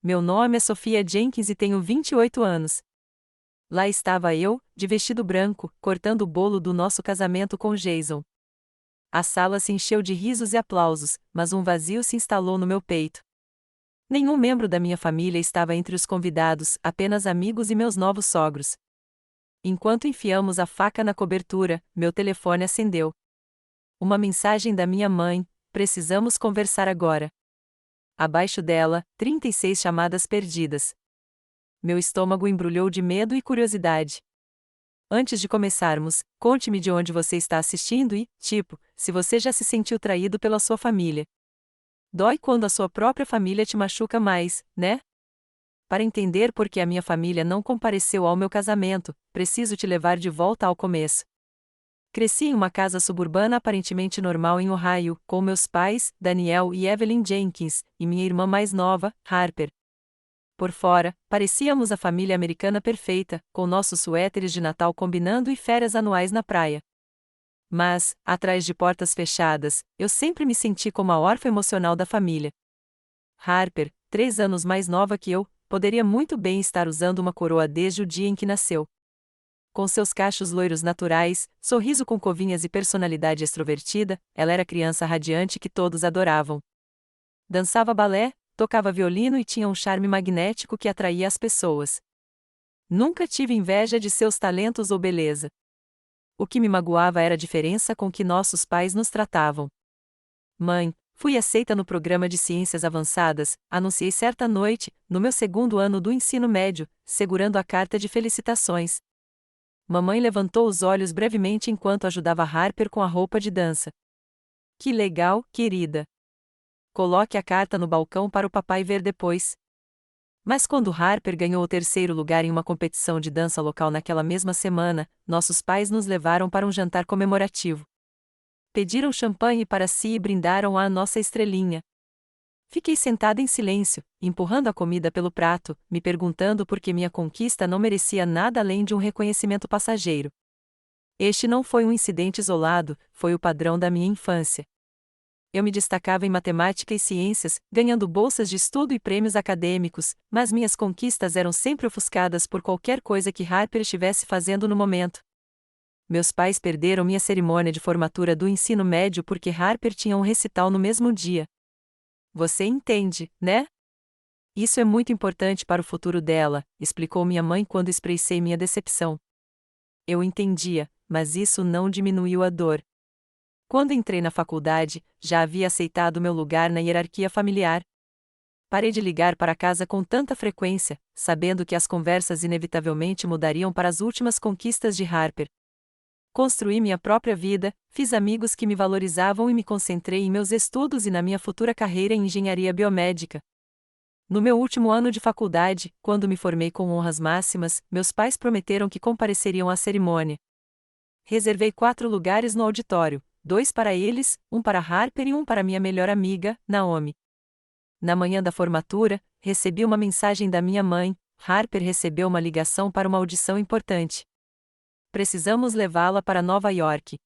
Meu nome é Sofia Jenkins e tenho 28 anos. Lá estava eu, de vestido branco, cortando o bolo do nosso casamento com Jason. A sala se encheu de risos e aplausos, mas um vazio se instalou no meu peito. Nenhum membro da minha família estava entre os convidados, apenas amigos e meus novos sogros. Enquanto enfiamos a faca na cobertura, meu telefone acendeu. Uma mensagem da minha mãe: precisamos conversar agora. Abaixo dela, 36 chamadas perdidas. Meu estômago embrulhou de medo e curiosidade. Antes de começarmos, conte-me de onde você está assistindo e, se você já se sentiu traído pela sua família. Dói quando a sua própria família te machuca mais, né? Para entender por que a minha família não compareceu ao meu casamento, preciso te levar de volta ao começo. Cresci em uma casa suburbana aparentemente normal em Ohio, com meus pais, Daniel e Evelyn Jenkins, e minha irmã mais nova, Harper. Por fora, parecíamos a família americana perfeita, com nossos suéteres de Natal combinando e férias anuais na praia. Mas, atrás de portas fechadas, eu sempre me senti como a órfã emocional da família. Harper, 3 anos mais nova que eu, poderia muito bem estar usando uma coroa desde o dia em que nasceu. Com seus cachos loiros naturais, sorriso com covinhas e personalidade extrovertida, ela era a criança radiante que todos adoravam. Dançava balé, tocava violino e tinha um charme magnético que atraía as pessoas. Nunca tive inveja de seus talentos ou beleza. O que me magoava era a diferença com que nossos pais nos tratavam. Mãe, fui aceita no programa de ciências avançadas, anunciei certa noite, no meu 2º ano do ensino médio, segurando a carta de felicitações. Mamãe levantou os olhos brevemente enquanto ajudava Harper com a roupa de dança. Que legal, querida. Coloque a carta no balcão para o papai ver depois. Mas quando Harper ganhou o 3º lugar em uma competição de dança local naquela mesma semana, nossos pais nos levaram para um jantar comemorativo. Pediram champanhe para si e brindaram à nossa estrelinha. Fiquei sentada em silêncio, empurrando a comida pelo prato, me perguntando por que minha conquista não merecia nada além de um reconhecimento passageiro. Este não foi um incidente isolado, foi o padrão da minha infância. Eu me destacava em matemática e ciências, ganhando bolsas de estudo e prêmios acadêmicos, mas minhas conquistas eram sempre ofuscadas por qualquer coisa que Harper estivesse fazendo no momento. Meus pais perderam minha cerimônia de formatura do ensino médio porque Harper tinha um recital no mesmo dia. Você entende, né? Isso é muito importante para o futuro dela, explicou minha mãe quando expressei minha decepção. Eu entendia, mas isso não diminuiu a dor. Quando entrei na faculdade, já havia aceitado meu lugar na hierarquia familiar. Parei de ligar para casa com tanta frequência, sabendo que as conversas inevitavelmente mudariam para as últimas conquistas de Harper. Construí minha própria vida, fiz amigos que me valorizavam e me concentrei em meus estudos e na minha futura carreira em engenharia biomédica. No meu último ano de faculdade, quando me formei com honras máximas, meus pais prometeram que compareceriam à cerimônia. Reservei 4 lugares no auditório, 2 para eles, um para Harper e um para minha melhor amiga, Naomi. Na manhã da formatura, recebi uma mensagem da minha mãe: Harper recebeu uma ligação para uma audição importante. Precisamos levá-la para Nova York.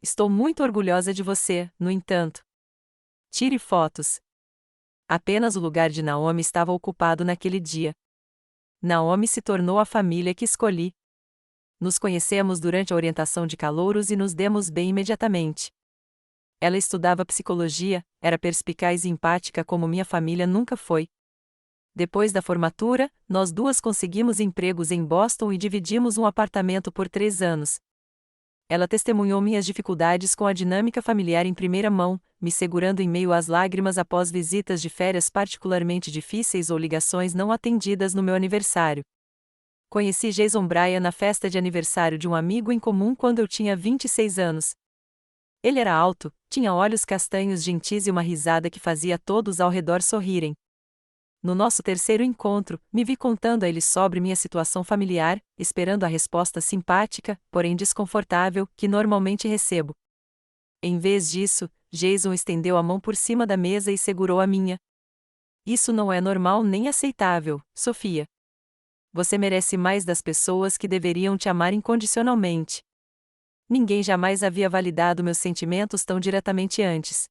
Estou muito orgulhosa de você, no entanto. Tire fotos. Apenas o lugar de Naomi estava ocupado naquele dia. Naomi se tornou a família que escolhi. Nos conhecemos durante a orientação de calouros e nos demos bem imediatamente. Ela estudava psicologia, era perspicaz e empática como minha família nunca foi. Depois da formatura, nós duas conseguimos empregos em Boston e dividimos um apartamento por 3 anos. Ela testemunhou minhas dificuldades com a dinâmica familiar em primeira mão, me segurando em meio às lágrimas após visitas de férias particularmente difíceis ou ligações não atendidas no meu aniversário. Conheci Jason Bryan na festa de aniversário de um amigo em comum quando eu tinha 26 anos. Ele era alto, tinha olhos castanhos gentis e uma risada que fazia todos ao redor sorrirem. No nosso 3º encontro, me vi contando a ele sobre minha situação familiar, esperando a resposta simpática, porém desconfortável, que normalmente recebo. Em vez disso, Jason estendeu a mão por cima da mesa e segurou a minha. Isso não é normal nem aceitável, Sofia. Você merece mais das pessoas que deveriam te amar incondicionalmente. Ninguém jamais havia validado meus sentimentos tão diretamente antes.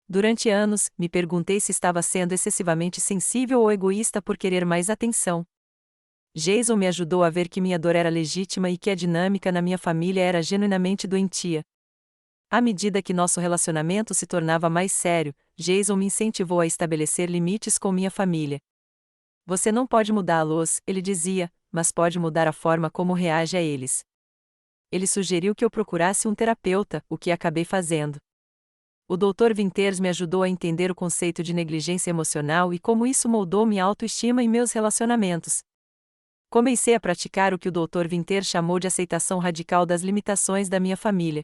Durante anos, me perguntei se estava sendo excessivamente sensível ou egoísta por querer mais atenção. Jason me ajudou a ver que minha dor era legítima e que a dinâmica na minha família era genuinamente doentia. À medida que nosso relacionamento se tornava mais sério, Jason me incentivou a estabelecer limites com minha família. Você não pode mudá-los, ele dizia, mas pode mudar a forma como reage a eles. Ele sugeriu que eu procurasse um terapeuta, o que acabei fazendo. O Dr. Winters me ajudou a entender o conceito de negligência emocional e como isso moldou minha autoestima e meus relacionamentos. Comecei a praticar o que o Dr. Winters chamou de aceitação radical das limitações da minha família.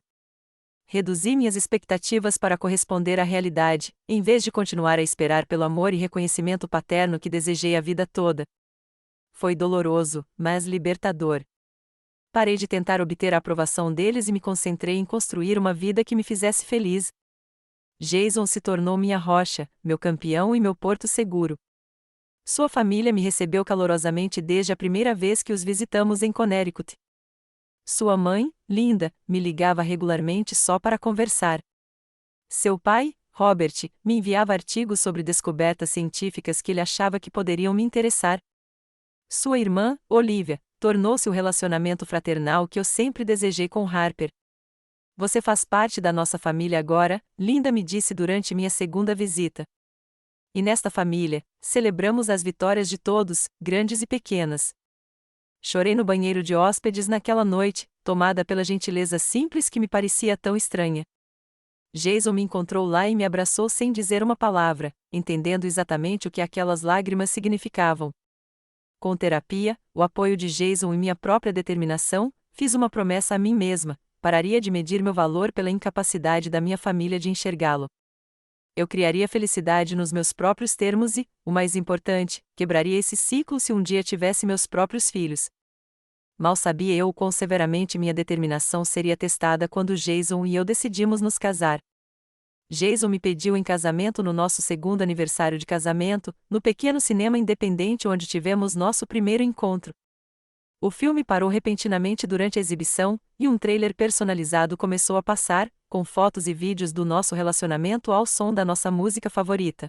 Reduzi minhas expectativas para corresponder à realidade, em vez de continuar a esperar pelo amor e reconhecimento paterno que desejei a vida toda. Foi doloroso, mas libertador. Parei de tentar obter a aprovação deles e me concentrei em construir uma vida que me fizesse feliz. Jason se tornou minha rocha, meu campeão e meu porto seguro. Sua família me recebeu calorosamente desde a primeira vez que os visitamos em Connecticut. Sua mãe, Linda, me ligava regularmente só para conversar. Seu pai, Robert, me enviava artigos sobre descobertas científicas que ele achava que poderiam me interessar. Sua irmã, Olivia, tornou-se o relacionamento fraternal que eu sempre desejei com Harper. Você faz parte da nossa família agora, Linda me disse durante minha segunda visita. E nesta família, celebramos as vitórias de todos, grandes e pequenas. Chorei no banheiro de hóspedes naquela noite, tomada pela gentileza simples que me parecia tão estranha. Jason me encontrou lá e me abraçou sem dizer uma palavra, entendendo exatamente o que aquelas lágrimas significavam. Com terapia, o apoio de Jason e minha própria determinação, fiz uma promessa a mim mesma: pararia de medir meu valor pela incapacidade da minha família de enxergá-lo. Eu criaria felicidade nos meus próprios termos e, o mais importante, quebraria esse ciclo se um dia tivesse meus próprios filhos. Mal sabia eu o quão severamente minha determinação seria testada quando Jason e eu decidimos nos casar. Jason me pediu em casamento no nosso segundo aniversário de casamento, no pequeno cinema independente onde tivemos nosso primeiro encontro. O filme parou repentinamente durante a exibição, e um trailer personalizado começou a passar, com fotos e vídeos do nosso relacionamento ao som da nossa música favorita.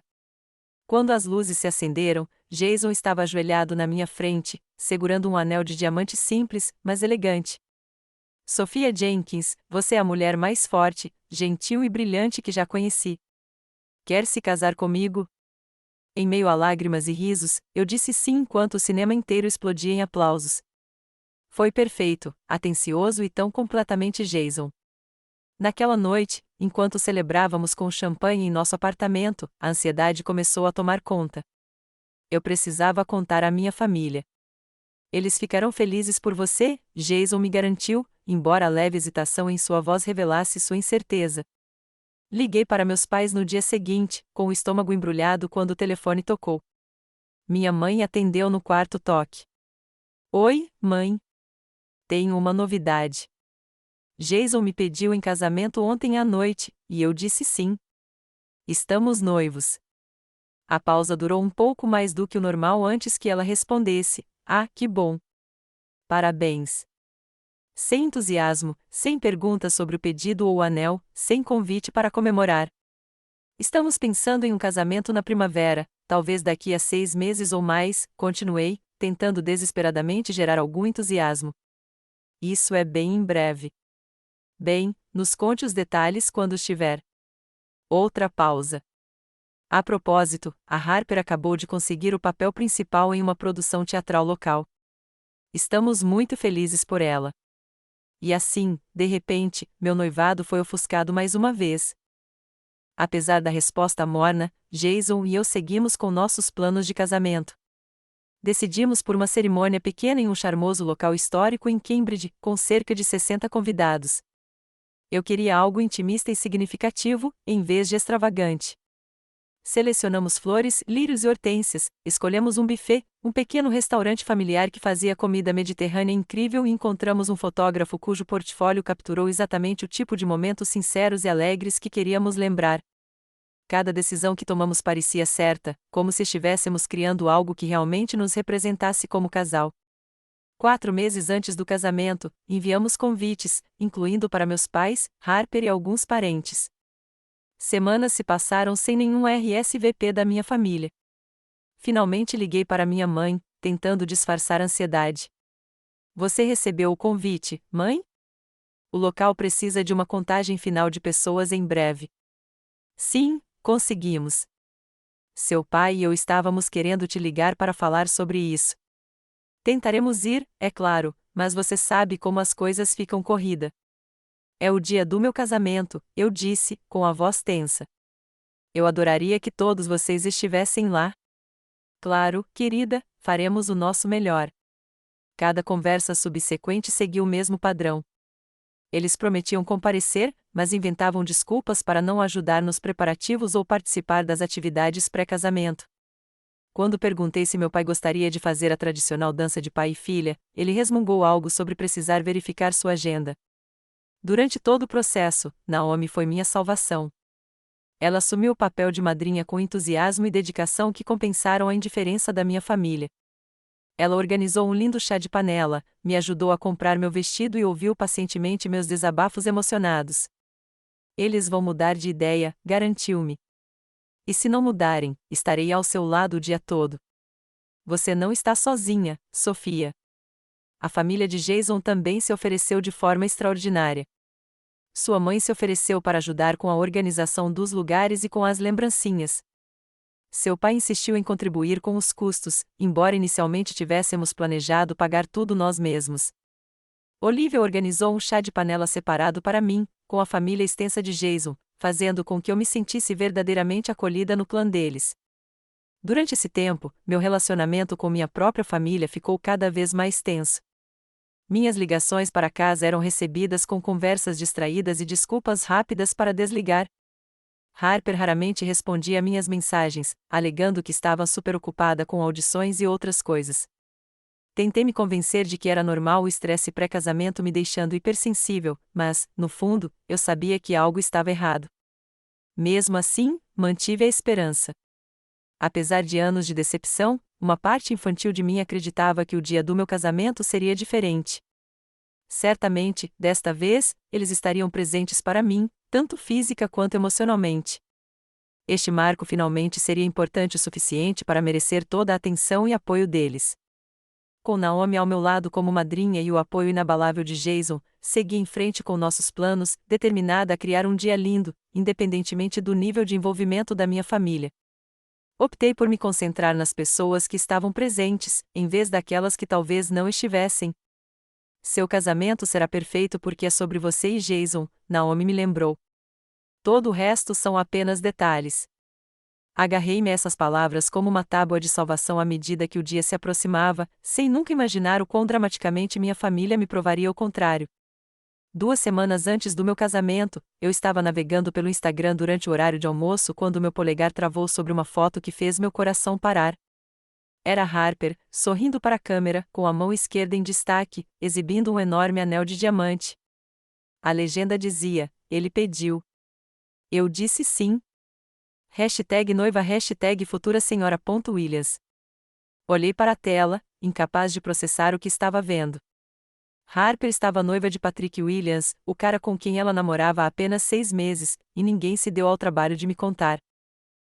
Quando as luzes se acenderam, Jason estava ajoelhado na minha frente, segurando um anel de diamante simples, mas elegante. Sophia Jenkins, você é a mulher mais forte, gentil e brilhante que já conheci. Quer se casar comigo? Em meio a lágrimas e risos, eu disse sim enquanto o cinema inteiro explodia em aplausos. Foi perfeito, atencioso e tão completamente Jason. Naquela noite, enquanto celebrávamos com champanhe em nosso apartamento, a ansiedade começou a tomar conta. Eu precisava contar à minha família. Eles ficarão felizes por você, Jason me garantiu, embora a leve hesitação em sua voz revelasse sua incerteza. Liguei para meus pais no dia seguinte, com o estômago embrulhado quando o telefone tocou. Minha mãe atendeu no quarto toque. Oi, mãe. Tenho uma novidade. Jason me pediu em casamento ontem à noite, e eu disse sim. Estamos noivos. A pausa durou um pouco mais do que o normal antes que ela respondesse: ah, que bom. Parabéns. Sem entusiasmo, sem perguntas sobre o pedido ou o anel, sem convite para comemorar. Estamos pensando em um casamento na primavera, talvez daqui a 6 meses ou mais, continuei, tentando desesperadamente gerar algum entusiasmo. Isso é bem em breve. Bem, nos conte os detalhes quando estiver. Outra pausa. A propósito, a Harper acabou de conseguir o papel principal em uma produção teatral local. Estamos muito felizes por ela. E assim, de repente, meu noivado foi ofuscado mais uma vez. Apesar da resposta morna, Jason e eu seguimos com nossos planos de casamento. Decidimos por uma cerimônia pequena em um charmoso local histórico em Cambridge, com cerca de 60 convidados. Eu queria algo intimista e significativo, em vez de extravagante. Selecionamos flores, lírios e hortênsias, escolhemos um buffet, um pequeno restaurante familiar que fazia comida mediterrânea incrível e encontramos um fotógrafo cujo portfólio capturou exatamente o tipo de momentos sinceros e alegres que queríamos lembrar. Cada decisão que tomamos parecia certa, como se estivéssemos criando algo que realmente nos representasse como casal. 4 meses antes do casamento, enviamos convites, incluindo para meus pais, Harper e alguns parentes. Semanas se passaram sem nenhum RSVP da minha família. Finalmente liguei para minha mãe, tentando disfarçar a ansiedade. Você recebeu o convite, mãe? O local precisa de uma contagem final de pessoas em breve. Sim, conseguimos. Seu pai e eu estávamos querendo te ligar para falar sobre isso. Tentaremos ir, é claro, mas você sabe como as coisas ficam corrida. É o dia do meu casamento, eu disse, com a voz tensa. Eu adoraria que todos vocês estivessem lá. Claro, querida, faremos o nosso melhor. Cada conversa subsequente seguiu o mesmo padrão. Eles prometiam comparecer, mas inventavam desculpas para não ajudar nos preparativos ou participar das atividades pré-casamento. Quando perguntei se meu pai gostaria de fazer a tradicional dança de pai e filha, ele resmungou algo sobre precisar verificar sua agenda. Durante todo o processo, Naomi foi minha salvação. Ela assumiu o papel de madrinha com entusiasmo e dedicação que compensaram a indiferença da minha família. Ela organizou um lindo chá de panela, me ajudou a comprar meu vestido e ouviu pacientemente meus desabafos emocionados. Eles vão mudar de ideia, garantiu-me. E se não mudarem, estarei ao seu lado o dia todo. Você não está sozinha, Sofia. A família de Jason também se ofereceu de forma extraordinária. Sua mãe se ofereceu para ajudar com a organização dos lugares e com as lembrancinhas. Seu pai insistiu em contribuir com os custos, embora inicialmente tivéssemos planejado pagar tudo nós mesmos. Olivia organizou um chá de panela separado para mim, com a família extensa de Jason, fazendo com que eu me sentisse verdadeiramente acolhida no clã deles. Durante esse tempo, meu relacionamento com minha própria família ficou cada vez mais tenso. Minhas ligações para casa eram recebidas com conversas distraídas e desculpas rápidas para desligar. Harper raramente respondia a minhas mensagens, alegando que estava superocupada com audições e outras coisas. Tentei me convencer de que era normal o estresse pré-casamento me deixando hipersensível, mas, no fundo, eu sabia que algo estava errado. Mesmo assim, mantive a esperança. Apesar de anos de decepção, uma parte infantil de mim acreditava que o dia do meu casamento seria diferente. Certamente, desta vez, eles estariam presentes para mim, tanto física quanto emocionalmente. Este marco finalmente seria importante o suficiente para merecer toda a atenção e apoio deles. Com Naomi ao meu lado como madrinha e o apoio inabalável de Jason, segui em frente com nossos planos, determinada a criar um dia lindo, independentemente do nível de envolvimento da minha família. Optei por me concentrar nas pessoas que estavam presentes, em vez daquelas que talvez não estivessem. Seu casamento será perfeito porque é sobre você e Jason, Naomi me lembrou. Todo o resto são apenas detalhes. Agarrei-me a essas palavras como uma tábua de salvação à medida que o dia se aproximava, sem nunca imaginar o quão dramaticamente minha família me provaria o contrário. 2 semanas antes do meu casamento, eu estava navegando pelo Instagram durante o horário de almoço quando meu polegar travou sobre uma foto que fez meu coração parar. Era Harper, sorrindo para a câmera, com a mão esquerda em destaque, exibindo um enorme anel de diamante. A legenda dizia: ele pediu. Eu disse sim. #noiva #futura senhora.williams. Olhei para a tela, incapaz de processar o que estava vendo. Harper estava noiva de Patrick Williams, o cara com quem ela namorava há apenas 6 meses, e ninguém se deu ao trabalho de me contar.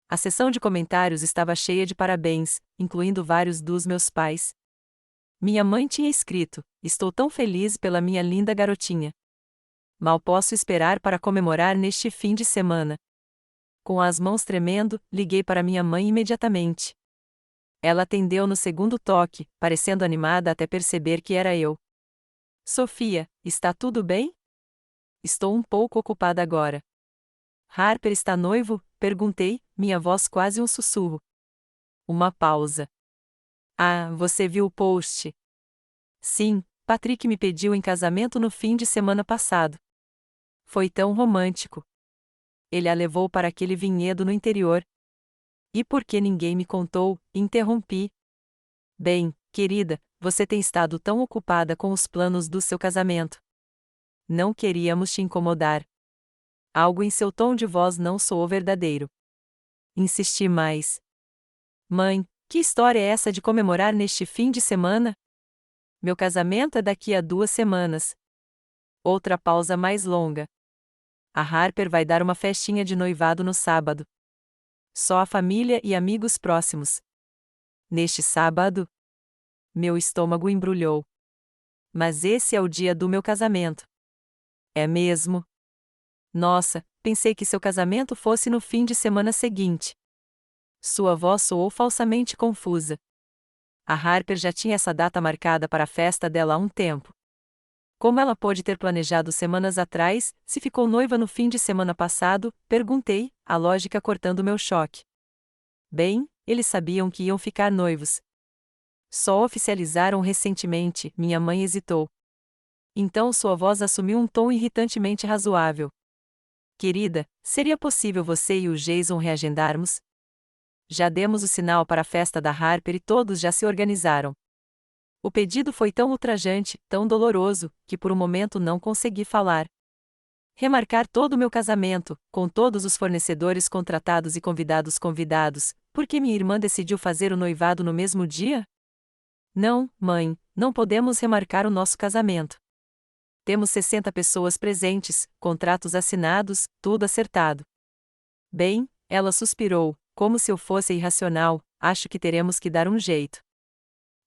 A seção de comentários estava cheia de parabéns, incluindo vários dos meus pais. Minha mãe tinha escrito: estou tão feliz pela minha linda garotinha. Mal posso esperar para comemorar neste fim de semana. Com as mãos tremendo, liguei para minha mãe imediatamente. Ela atendeu no segundo toque, parecendo animada até perceber que era eu. Sofia, está tudo bem? Estou um pouco ocupada agora. Harper está noivo? Perguntei, minha voz quase um sussurro. Uma pausa. Ah, você viu o post? Sim, Patrick me pediu em casamento no fim de semana passado. Foi tão romântico. Ele a levou para aquele vinhedo no interior. E por que ninguém me contou? Interrompi. Bem, querida, você tem estado tão ocupada com os planos do seu casamento. Não queríamos te incomodar. Algo em seu tom de voz não soou verdadeiro. Insisti mais. Mãe, que história é essa de comemorar neste fim de semana? Meu casamento é daqui a 2 semanas. Outra pausa mais longa. A Harper vai dar uma festinha de noivado no sábado. Só a família e amigos próximos. Neste sábado? Meu estômago embrulhou. Mas esse é o dia do meu casamento. É mesmo? Nossa, pensei que seu casamento fosse no fim de semana seguinte. Sua voz soou falsamente confusa. A Harper já tinha essa data marcada para a festa dela há um tempo. Como ela pôde ter planejado semanas atrás, se ficou noiva no fim de semana passado? Perguntei, a lógica cortando meu choque. Bem, eles sabiam que iam ficar noivos. Só oficializaram recentemente, minha mãe hesitou. Então sua voz assumiu um tom irritantemente razoável. Querida, seria possível você e o Jason reagendarmos? Já demos o sinal para a festa da Harper e todos já se organizaram. O pedido foi tão ultrajante, tão doloroso, que por um momento não consegui falar. Remarcar todo o meu casamento, com todos os fornecedores contratados e convidados, porque minha irmã decidiu fazer o noivado no mesmo dia? Não, mãe, não podemos remarcar o nosso casamento. Temos 60 pessoas presentes, contratos assinados, tudo acertado. Bem, ela suspirou, como se eu fosse irracional, acho que teremos que dar um jeito.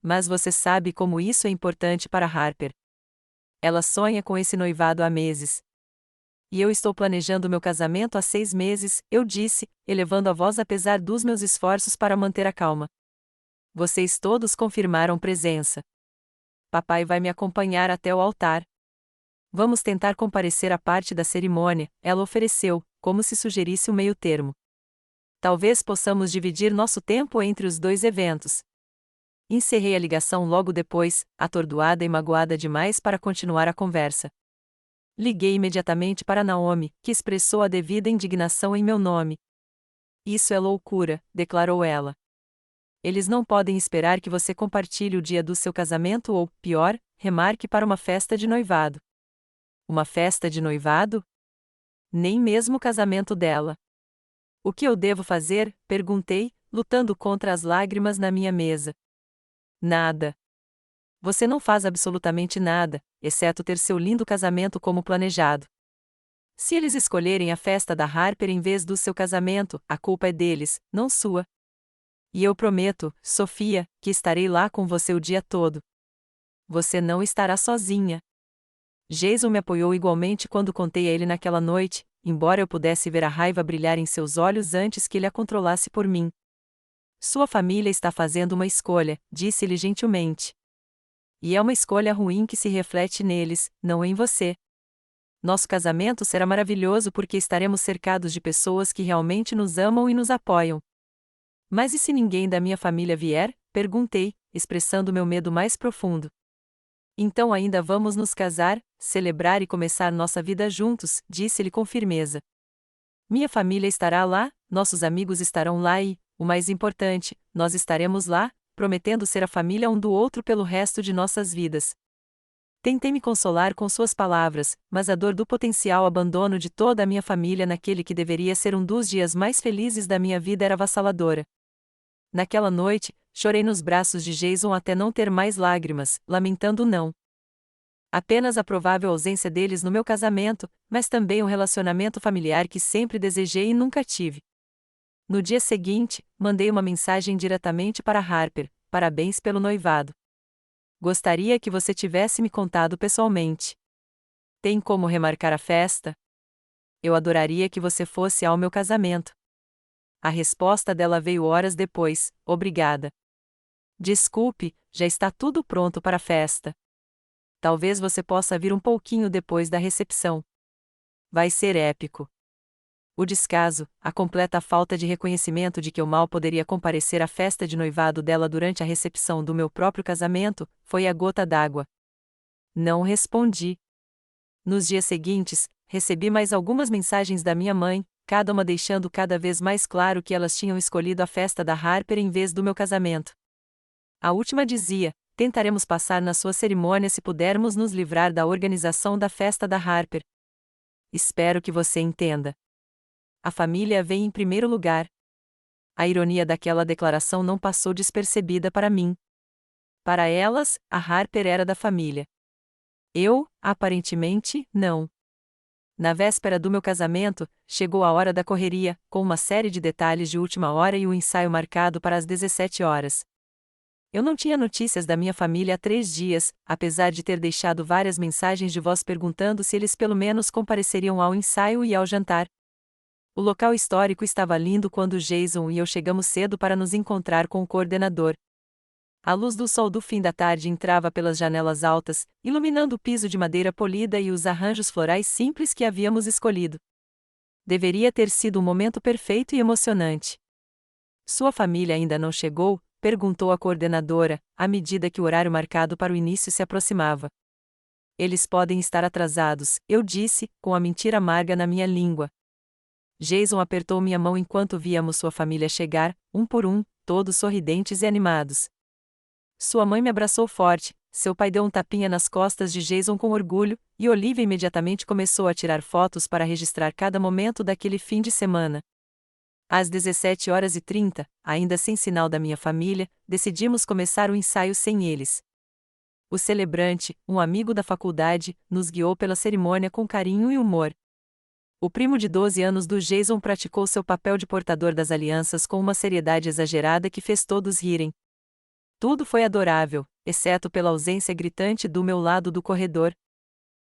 Mas você sabe como isso é importante para Harper. Ela sonha com esse noivado há meses. E eu estou planejando meu casamento há 6 meses, eu disse, elevando a voz apesar dos meus esforços para manter a calma. Vocês todos confirmaram presença. Papai vai me acompanhar até o altar. Vamos tentar comparecer à parte da cerimônia, ela ofereceu, como se sugerisse um meio-termo. Talvez possamos dividir nosso tempo entre os dois eventos. Encerrei a ligação logo depois, atordoada e magoada demais para continuar a conversa. Liguei imediatamente para Naomi, que expressou a devida indignação em meu nome. Isso é loucura, declarou ela. Eles não podem esperar que você compartilhe o dia do seu casamento ou, pior, remarque para uma festa de noivado. Uma festa de noivado? Nem mesmo o casamento dela. O que eu devo fazer? Perguntei, lutando contra as lágrimas na minha mesa. Nada. Você não faz absolutamente nada, exceto ter seu lindo casamento como planejado. Se eles escolherem a festa da Harper em vez do seu casamento, a culpa é deles, não sua. E eu prometo, Sofia, que estarei lá com você o dia todo. Você não estará sozinha. Jason me apoiou igualmente quando contei a ele naquela noite, embora eu pudesse ver a raiva brilhar em seus olhos antes que ele a controlasse por mim. Sua família está fazendo uma escolha, disse-lhe gentilmente. E é uma escolha ruim que se reflete neles, não em você. Nosso casamento será maravilhoso porque estaremos cercados de pessoas que realmente nos amam e nos apoiam. Mas e se ninguém da minha família vier? Perguntei, expressando meu medo mais profundo. Então ainda vamos nos casar, celebrar e começar nossa vida juntos, disse-lhe com firmeza. Minha família estará lá, nossos amigos estarão lá e, o mais importante, nós estaremos lá, prometendo ser a família um do outro pelo resto de nossas vidas. Tentei me consolar com suas palavras, mas a dor do potencial abandono de toda a minha família naquele que deveria ser um dos dias mais felizes da minha vida era avassaladora. Naquela noite, chorei nos braços de Jason até não ter mais lágrimas, lamentando não apenas a provável ausência deles no meu casamento, mas também um relacionamento familiar que sempre desejei e nunca tive. No dia seguinte, mandei uma mensagem diretamente para Harper: parabéns pelo noivado. Gostaria que você tivesse me contado pessoalmente. Tem como remarcar a festa? Eu adoraria que você fosse ao meu casamento. A resposta dela veio horas depois: obrigada. Desculpe, já está tudo pronto para a festa. Talvez você possa vir um pouquinho depois da recepção. Vai ser épico. O descaso, a completa falta de reconhecimento de que eu mal poderia comparecer à festa de noivado dela durante a recepção do meu próprio casamento, foi a gota d'água. Não respondi. Nos dias seguintes, recebi mais algumas mensagens da minha mãe, cada uma deixando cada vez mais claro que elas tinham escolhido a festa da Harper em vez do meu casamento. A última dizia: tentaremos passar na sua cerimônia se pudermos nos livrar da organização da festa da Harper. Espero que você entenda. A família vem em primeiro lugar. A ironia daquela declaração não passou despercebida para mim. Para elas, a Harper era da família. Eu, aparentemente, não. Na véspera do meu casamento, chegou a hora da correria, com uma série de detalhes de última hora e o ensaio marcado para as 17 horas. Eu não tinha notícias da minha família há 3 dias, apesar de ter deixado várias mensagens de voz perguntando se eles pelo menos compareceriam ao ensaio e ao jantar. O local histórico estava lindo quando Jason e eu chegamos cedo para nos encontrar com o coordenador. A luz do sol do fim da tarde entrava pelas janelas altas, iluminando o piso de madeira polida e os arranjos florais simples que havíamos escolhido. Deveria ter sido um momento perfeito e emocionante. Sua família ainda não chegou? Perguntou a coordenadora, à medida que o horário marcado para o início se aproximava. Eles podem estar atrasados, eu disse, com a mentira amarga na minha língua. Jason apertou minha mão enquanto víamos sua família chegar, um por um, todos sorridentes e animados. Sua mãe me abraçou forte, seu pai deu um tapinha nas costas de Jason com orgulho, e Olivia imediatamente começou a tirar fotos para registrar cada momento daquele fim de semana. Às 17h30, ainda sem sinal da minha família, decidimos começar o ensaio sem eles. O celebrante, um amigo da faculdade, nos guiou pela cerimônia com carinho e humor. O primo de 12 anos do Jason praticou seu papel de portador das alianças com uma seriedade exagerada que fez todos rirem. Tudo foi adorável, exceto pela ausência gritante do meu lado do corredor.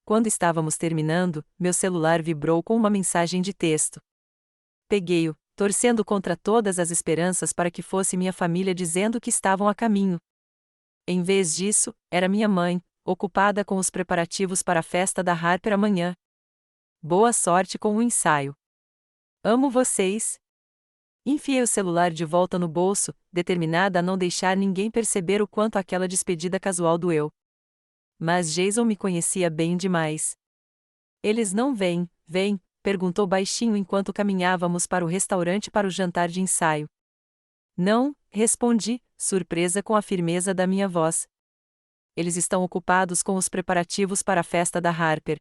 Quando estávamos terminando, meu celular vibrou com uma mensagem de texto. Peguei-o, torcendo contra todas as esperanças para que fosse minha família dizendo que estavam a caminho. Em vez disso, era minha mãe, ocupada com os preparativos para a festa da Harper amanhã. Boa sorte com o ensaio. Amo vocês. Enfiei o celular de volta no bolso, determinada a não deixar ninguém perceber o quanto aquela despedida casual doeu. Mas Jason me conhecia bem demais. Eles não vêm, perguntou baixinho enquanto caminhávamos para o restaurante para o jantar de ensaio. Não, respondi, surpresa com a firmeza da minha voz. Eles estão ocupados com os preparativos para a festa da Harper.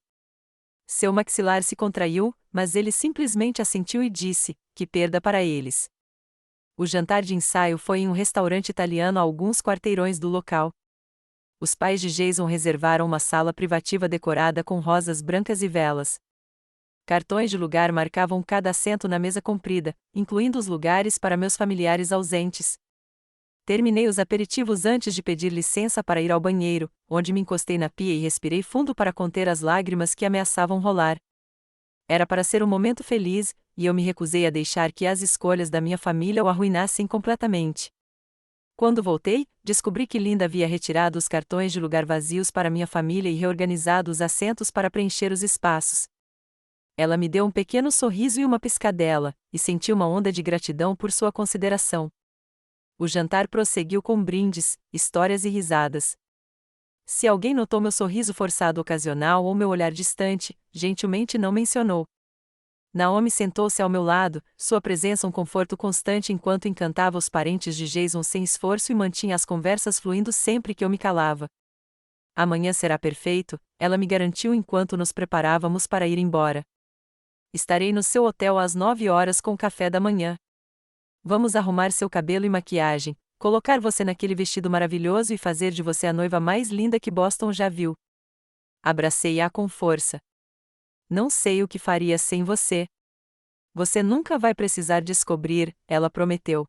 Seu maxilar se contraiu, mas ele simplesmente assentiu e disse, que perda para eles. O jantar de ensaio foi em um restaurante italiano a alguns quarteirões do local. Os pais de Jason reservaram uma sala privativa decorada com rosas brancas e velas. Cartões de lugar marcavam cada assento na mesa comprida, incluindo os lugares para meus familiares ausentes. Terminei os aperitivos antes de pedir licença para ir ao banheiro, onde me encostei na pia e respirei fundo para conter as lágrimas que ameaçavam rolar. Era para ser um momento feliz, e eu me recusei a deixar que as escolhas da minha família o arruinassem completamente. Quando voltei, descobri que Linda havia retirado os cartões de lugar vazios para minha família e reorganizado os assentos para preencher os espaços. Ela me deu um pequeno sorriso e uma piscadela, e senti uma onda de gratidão por sua consideração. O jantar prosseguiu com brindes, histórias e risadas. Se alguém notou meu sorriso forçado ocasional ou meu olhar distante, gentilmente não mencionou. Naomi sentou-se ao meu lado, sua presença um conforto constante enquanto encantava os parentes de Jason sem esforço e mantinha as conversas fluindo sempre que eu me calava. Amanhã será perfeito, ela me garantiu enquanto nos preparávamos para ir embora. Estarei no seu hotel às 9 horas com o café da manhã. Vamos arrumar seu cabelo e maquiagem, colocar você naquele vestido maravilhoso e fazer de você a noiva mais linda que Boston já viu. Abracei-a com força. Não sei o que faria sem você. Você nunca vai precisar descobrir, ela prometeu.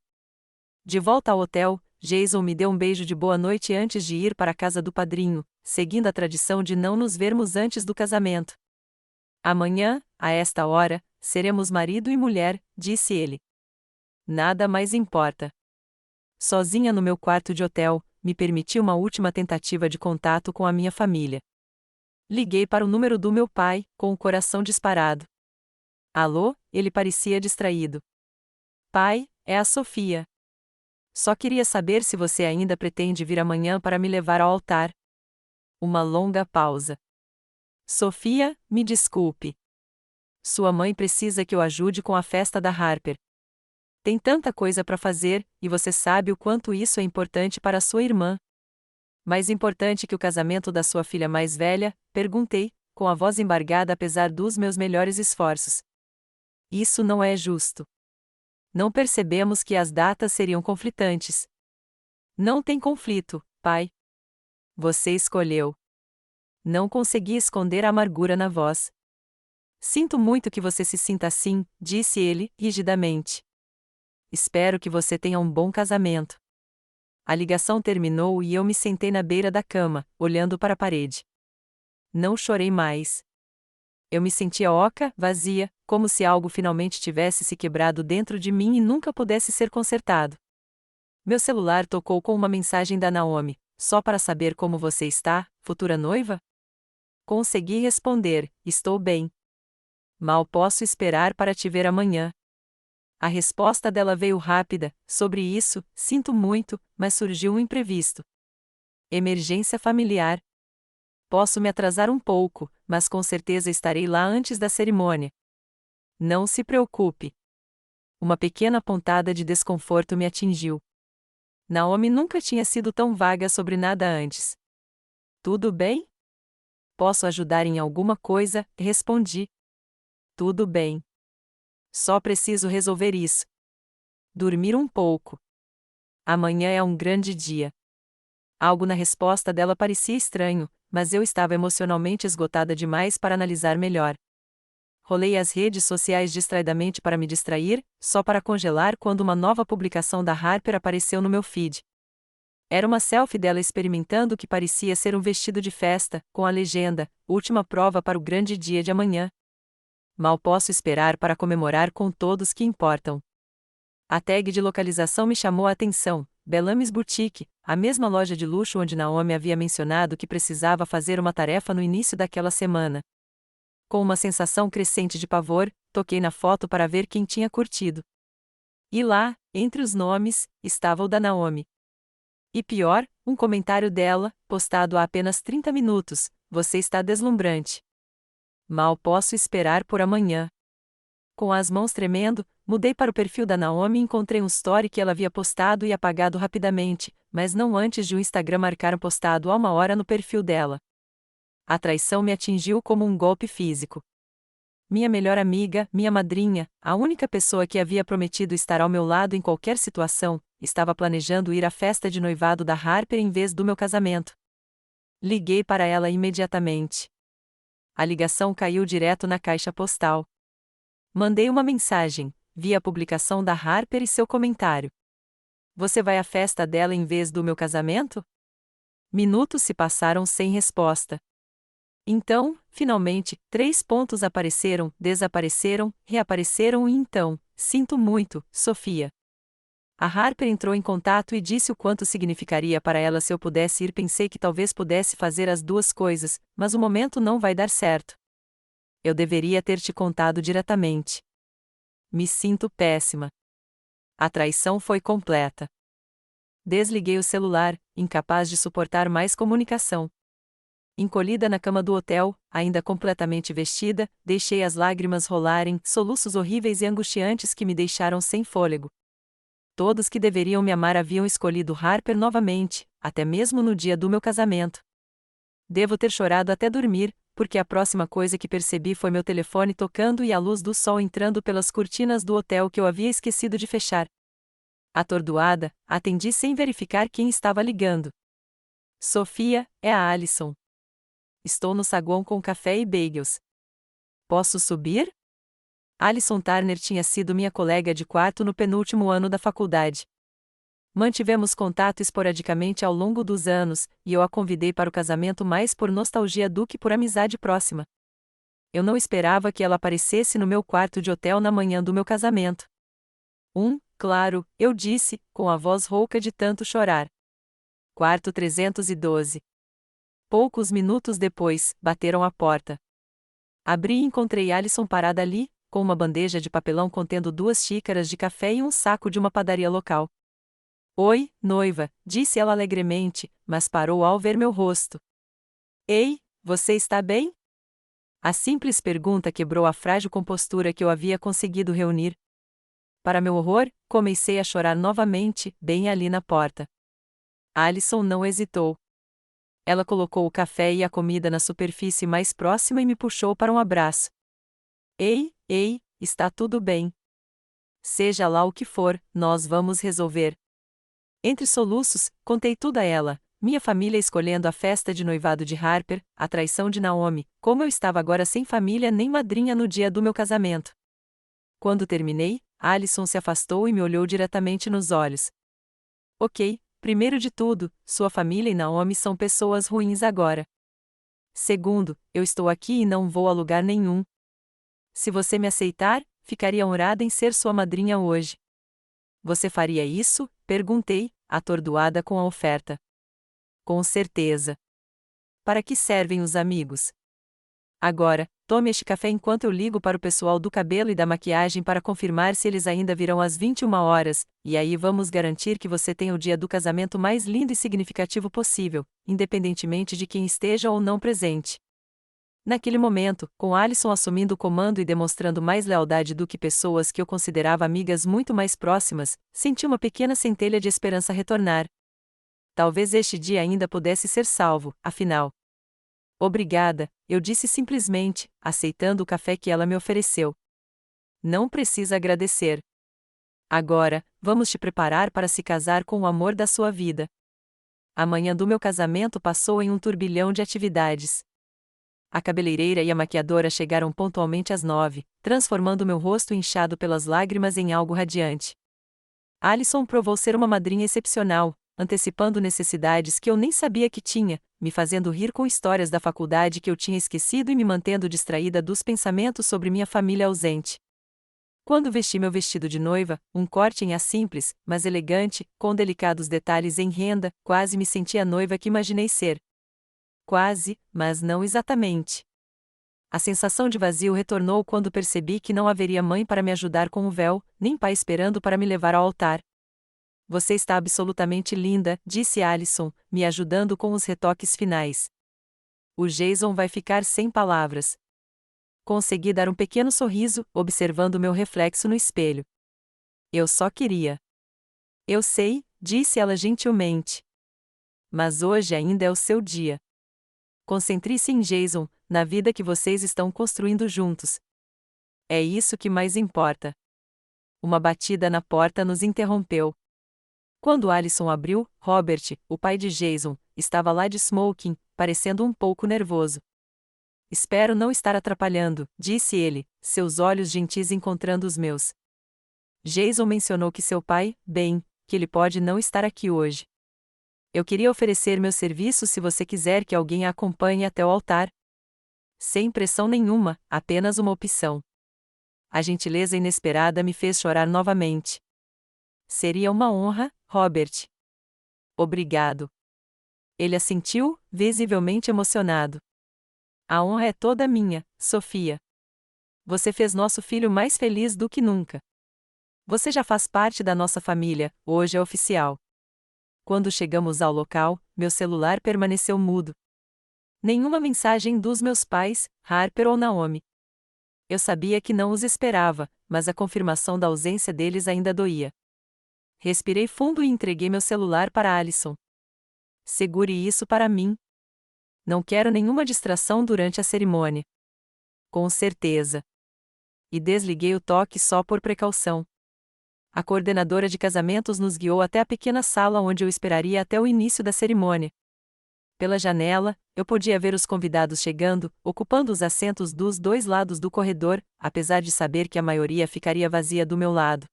De volta ao hotel, Jason me deu um beijo de boa noite antes de ir para a casa do padrinho, seguindo a tradição de não nos vermos antes do casamento. Amanhã, a esta hora, seremos marido e mulher, disse ele. Nada mais importa. Sozinha no meu quarto de hotel, me permiti uma última tentativa de contato com a minha família. Liguei para o número do meu pai, com o coração disparado. Alô? Ele parecia distraído. Pai, é a Sofia. Só queria saber se você ainda pretende vir amanhã para me levar ao altar. Uma longa pausa. Sofia, me desculpe. Sua mãe precisa que eu ajude com a festa da Harper. Tem tanta coisa para fazer, e você sabe o quanto isso é importante para sua irmã. Mais importante que o casamento da sua filha mais velha? Perguntei, com a voz embargada apesar dos meus melhores esforços. Isso não é justo. Não percebemos que as datas seriam conflitantes. Não tem conflito, pai. Você escolheu. Não consegui esconder a amargura na voz. Sinto muito que você se sinta assim, disse ele, rigidamente. Espero que você tenha um bom casamento. A ligação terminou e eu me sentei na beira da cama, olhando para a parede. Não chorei mais. Eu me sentia oca, vazia, como se algo finalmente tivesse se quebrado dentro de mim e nunca pudesse ser consertado. Meu celular tocou com uma mensagem da Naomi: só para saber como você está, futura noiva? Consegui responder: estou bem. Mal posso esperar para te ver amanhã. A resposta dela veio rápida: sobre isso, sinto muito, mas surgiu um imprevisto. Emergência familiar. Posso me atrasar um pouco, mas com certeza estarei lá antes da cerimônia. Não se preocupe. Uma pequena pontada de desconforto me atingiu. Naomi nunca tinha sido tão vaga sobre nada antes. Tudo bem? Posso ajudar em alguma coisa? Respondi. Tudo bem. Só preciso resolver isso. Dormir um pouco. Amanhã é um grande dia. Algo na resposta dela parecia estranho, mas eu estava emocionalmente esgotada demais para analisar melhor. Rolei as redes sociais distraidamente para me distrair, só para congelar quando uma nova publicação da Harper apareceu no meu feed. Era uma selfie dela experimentando o que parecia ser um vestido de festa, com a legenda: última prova para o grande dia de amanhã. Mal posso esperar para comemorar com todos que importam. A tag de localização me chamou a atenção: Bellamy's Boutique, a mesma loja de luxo onde Naomi havia mencionado que precisava fazer uma tarefa no início daquela semana. Com uma sensação crescente de pavor, toquei na foto para ver quem tinha curtido. E lá, entre os nomes, estava o da Naomi. E pior, um comentário dela, postado há apenas 30 minutos: você está deslumbrante. Mal posso esperar por amanhã. Com as mãos tremendo, mudei para o perfil da Naomi e encontrei um story que ela havia postado e apagado rapidamente, mas não antes de o Instagram marcar postado há 1 hora no perfil dela. A traição me atingiu como um golpe físico. Minha melhor amiga, minha madrinha, a única pessoa que havia prometido estar ao meu lado em qualquer situação, estava planejando ir à festa de noivado da Harper em vez do meu casamento. Liguei para ela imediatamente. A ligação caiu direto na caixa postal. Mandei uma mensagem: vi a publicação da Harper e seu comentário. Você vai à festa dela em vez do meu casamento? Minutos se passaram sem resposta. Então, finalmente, 3 pontos apareceram, desapareceram, reapareceram e então: sinto muito, Sofia. A Harper entrou em contato e disse o quanto significaria para ela se eu pudesse ir. Pensei que talvez pudesse fazer as duas coisas, mas o momento não vai dar certo. Eu deveria ter te contado diretamente. Me sinto péssima. A traição foi completa. Desliguei o celular, incapaz de suportar mais comunicação. Encolhida na cama do hotel, ainda completamente vestida, deixei as lágrimas rolarem, soluços horríveis e angustiantes que me deixaram sem fôlego. Todos que deveriam me amar haviam escolhido Harper novamente, até mesmo no dia do meu casamento. Devo ter chorado até dormir, porque a próxima coisa que percebi foi meu telefone tocando e a luz do sol entrando pelas cortinas do hotel que eu havia esquecido de fechar. Atordoada, atendi sem verificar quem estava ligando. Sofia, é a Alison. Estou no saguão com café e bagels. Posso subir? Alison Turner tinha sido minha colega de quarto no penúltimo ano da faculdade. Mantivemos contato esporadicamente ao longo dos anos, e eu a convidei para o casamento mais por nostalgia do que por amizade próxima. Eu não esperava que ela aparecesse no meu quarto de hotel na manhã do meu casamento. Claro, eu disse, com a voz rouca de tanto chorar. Quarto 312. Poucos minutos depois, bateram à porta. Abri e encontrei Alison parada ali, com uma bandeja de papelão contendo 2 xícaras de café e um saco de uma padaria local. Oi, noiva, disse ela alegremente, mas parou ao ver meu rosto. Ei, você está bem? A simples pergunta quebrou a frágil compostura que eu havia conseguido reunir. Para meu horror, comecei a chorar novamente, bem ali na porta. Alison não hesitou. Ela colocou o café e a comida na superfície mais próxima e me puxou para um abraço. Ei, está tudo bem. Seja lá o que for, nós vamos resolver. Entre soluços, contei tudo a ela, minha família escolhendo a festa de noivado de Harper, a traição de Naomi, como eu estava agora sem família nem madrinha no dia do meu casamento. Quando terminei, Alison se afastou e me olhou diretamente nos olhos. Ok, primeiro de tudo, sua família e Naomi são pessoas ruins agora. Segundo, eu estou aqui e não vou a lugar nenhum. Se você me aceitar, ficaria honrada em ser sua madrinha hoje. Você faria isso? Perguntei, atordoada com a oferta. Com certeza. Para que servem os amigos? Agora, tome este café enquanto eu ligo para o pessoal do cabelo e da maquiagem para confirmar se eles ainda virão às 21 horas, e aí vamos garantir que você tenha o dia do casamento mais lindo e significativo possível, independentemente de quem esteja ou não presente. Naquele momento, com Alison assumindo o comando e demonstrando mais lealdade do que pessoas que eu considerava amigas muito mais próximas, senti uma pequena centelha de esperança retornar. Talvez este dia ainda pudesse ser salvo, afinal. Obrigada, eu disse simplesmente, aceitando o café que ela me ofereceu. Não precisa agradecer. Agora, vamos te preparar para se casar com o amor da sua vida. A manhã do meu casamento passou em um turbilhão de atividades. A cabeleireira e a maquiadora chegaram pontualmente às 9, transformando meu rosto inchado pelas lágrimas em algo radiante. Alison provou ser uma madrinha excepcional, antecipando necessidades que eu nem sabia que tinha, me fazendo rir com histórias da faculdade que eu tinha esquecido e me mantendo distraída dos pensamentos sobre minha família ausente. Quando vesti meu vestido de noiva, um corte em A simples, mas elegante, com delicados detalhes em renda, quase me senti a noiva que imaginei ser. Quase, mas não exatamente. A sensação de vazio retornou quando percebi que não haveria mãe para me ajudar com o véu, nem pai esperando para me levar ao altar. Você está absolutamente linda, disse Alison, me ajudando com os retoques finais. O Jason vai ficar sem palavras. Consegui dar um pequeno sorriso, observando meu reflexo no espelho. Eu só queria. Eu sei, disse ela gentilmente. Mas hoje ainda é o seu dia. Concentre-se em Jason, na vida que vocês estão construindo juntos. É isso que mais importa. Uma batida na porta nos interrompeu. Quando Alison abriu, Robert, o pai de Jason, estava lá de smoking, parecendo um pouco nervoso. Espero não estar atrapalhando, disse ele, seus olhos gentis encontrando os meus. Jason mencionou que seu pai, bem, que ele pode não estar aqui hoje. Eu queria oferecer meu serviço se você quiser que alguém a acompanhe até o altar. Sem pressão nenhuma, apenas uma opção. A gentileza inesperada me fez chorar novamente. Seria uma honra, Robert. Obrigado. Ele assentiu, visivelmente emocionado. A honra é toda minha, Sofia. Você fez nosso filho mais feliz do que nunca. Você já faz parte da nossa família, hoje é oficial. Quando chegamos ao local, meu celular permaneceu mudo. Nenhuma mensagem dos meus pais, Harper ou Naomi. Eu sabia que não os esperava, mas a confirmação da ausência deles ainda doía. Respirei fundo e entreguei meu celular para Alison. Segure isso para mim. Não quero nenhuma distração durante a cerimônia. Com certeza. E desliguei o toque só por precaução. A coordenadora de casamentos nos guiou até a pequena sala onde eu esperaria até o início da cerimônia. Pela janela, eu podia ver os convidados chegando, ocupando os assentos dos dois lados do corredor, apesar de saber que a maioria ficaria vazia do meu lado.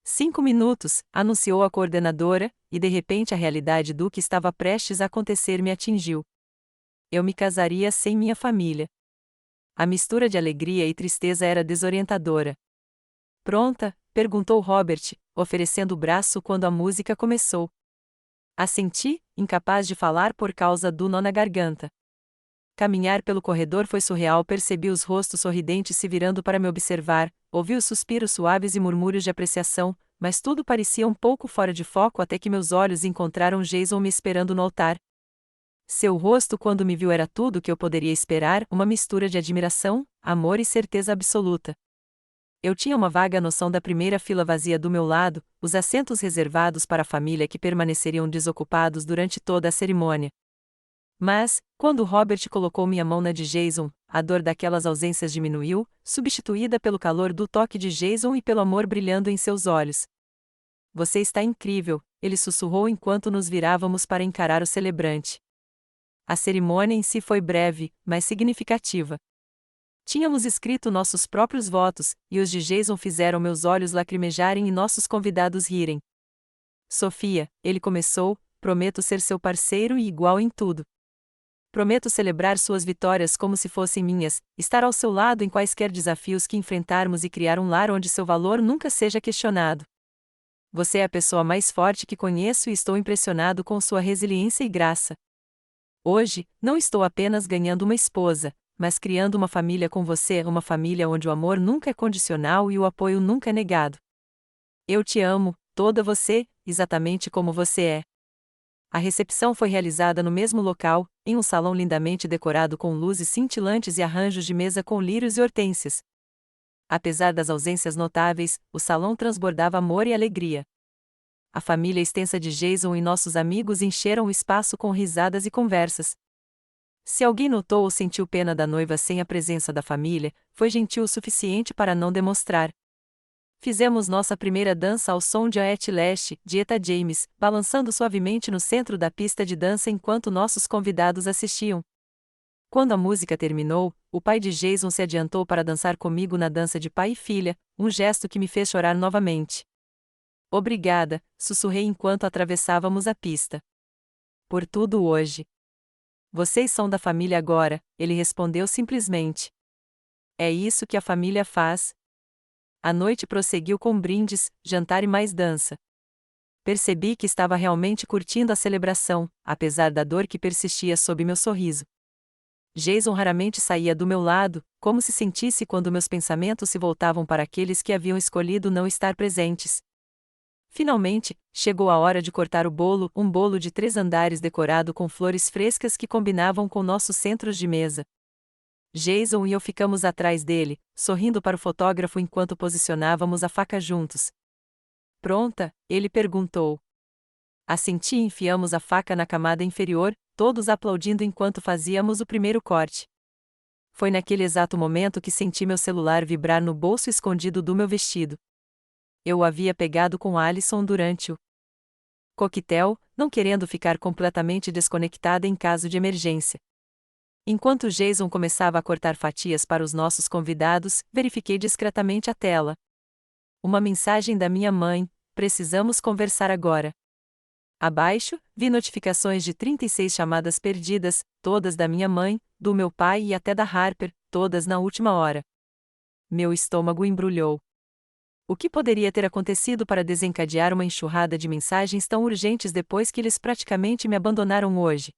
5 minutos, anunciou a coordenadora, e de repente a realidade do que estava prestes a acontecer me atingiu. Eu me casaria sem minha família. A mistura de alegria e tristeza era desorientadora. Pronta? Perguntou Robert, oferecendo o braço quando a música começou. Assenti, incapaz de falar por causa do nó na garganta. Caminhar pelo corredor foi surreal. Percebi os rostos sorridentes se virando para me observar, ouvi os suspiros suaves e murmúrios de apreciação, mas tudo parecia um pouco fora de foco até que meus olhos encontraram Jason me esperando no altar. Seu rosto quando me viu era tudo o que eu poderia esperar, uma mistura de admiração, amor e certeza absoluta. Eu tinha uma vaga noção da primeira fila vazia do meu lado, os assentos reservados para a família que permaneceriam desocupados durante toda a cerimônia. Mas, quando Robert colocou minha mão na de Jason, a dor daquelas ausências diminuiu, substituída pelo calor do toque de Jason e pelo amor brilhando em seus olhos. Você está incrível, ele sussurrou enquanto nos virávamos para encarar o celebrante. A cerimônia em si foi breve, mas significativa. Tínhamos escrito nossos próprios votos, e os de Jason fizeram meus olhos lacrimejarem e nossos convidados rirem. Sofia, ele começou, prometo ser seu parceiro e igual em tudo. Prometo celebrar suas vitórias como se fossem minhas, estar ao seu lado em quaisquer desafios que enfrentarmos e criar um lar onde seu valor nunca seja questionado. Você é a pessoa mais forte que conheço e estou impressionado com sua resiliência e graça. Hoje, não estou apenas ganhando uma esposa, mas criando uma família com você, uma família onde o amor nunca é condicional e o apoio nunca é negado. Eu te amo, toda você, exatamente como você é. A recepção foi realizada no mesmo local, em um salão lindamente decorado com luzes cintilantes e arranjos de mesa com lírios e hortênsias. Apesar das ausências notáveis, o salão transbordava amor e alegria. A família extensa de Jason e nossos amigos encheram o espaço com risadas e conversas. Se alguém notou ou sentiu pena da noiva sem a presença da família, foi gentil o suficiente para não demonstrar. Fizemos nossa primeira dança ao som de Aet Lash, de Etta James, balançando suavemente no centro da pista de dança enquanto nossos convidados assistiam. Quando a música terminou, o pai de Jason se adiantou para dançar comigo na dança de pai e filha, um gesto que me fez chorar novamente. Obrigada, sussurrei enquanto atravessávamos a pista. Por tudo hoje. Vocês são da família agora, ele respondeu simplesmente. É isso que a família faz. A noite prosseguiu com brindes, jantar e mais dança. Percebi que estava realmente curtindo a celebração, apesar da dor que persistia sob meu sorriso. Jason raramente saía do meu lado, como se sentisse quando meus pensamentos se voltavam para aqueles que haviam escolhido não estar presentes. Finalmente, chegou a hora de cortar o bolo, um bolo de 3 andares decorado com flores frescas que combinavam com nossos centros de mesa. Jason e eu ficamos atrás dele, sorrindo para o fotógrafo enquanto posicionávamos a faca juntos. Pronta? Ele perguntou. Assenti e enfiamos a faca na camada inferior, todos aplaudindo enquanto fazíamos o primeiro corte. Foi naquele exato momento que senti meu celular vibrar no bolso escondido do meu vestido. Eu o havia pegado com Alison durante o coquetel, não querendo ficar completamente desconectada em caso de emergência. Enquanto Jason começava a cortar fatias para os nossos convidados, verifiquei discretamente a tela. Uma mensagem da minha mãe: precisamos conversar agora. Abaixo, vi notificações de 36 chamadas perdidas, todas da minha mãe, do meu pai e até da Harper, todas na última hora. Meu estômago embrulhou. O que poderia ter acontecido para desencadear uma enxurrada de mensagens tão urgentes depois que eles praticamente me abandonaram hoje?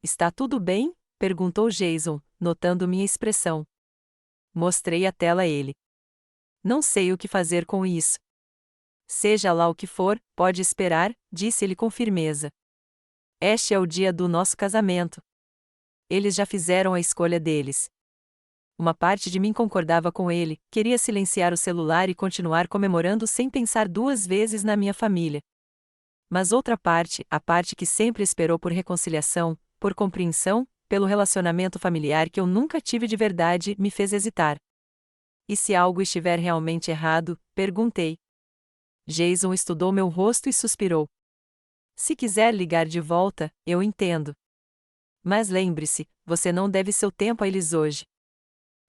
Está tudo bem? Perguntou Jason, notando minha expressão. Mostrei a tela a ele. Não sei o que fazer com isso. Seja lá o que for, pode esperar, disse ele com firmeza. Este é o dia do nosso casamento. Eles já fizeram a escolha deles. Uma parte de mim concordava com ele, queria silenciar o celular e continuar comemorando sem pensar 2 vezes na minha família. Mas outra parte, a parte que sempre esperou por reconciliação, por compreensão, pelo relacionamento familiar que eu nunca tive de verdade, me fez hesitar. E se algo estiver realmente errado? Perguntei. Jason estudou meu rosto e suspirou. Se quiser ligar de volta, eu entendo. Mas lembre-se, você não deve seu tempo a eles hoje.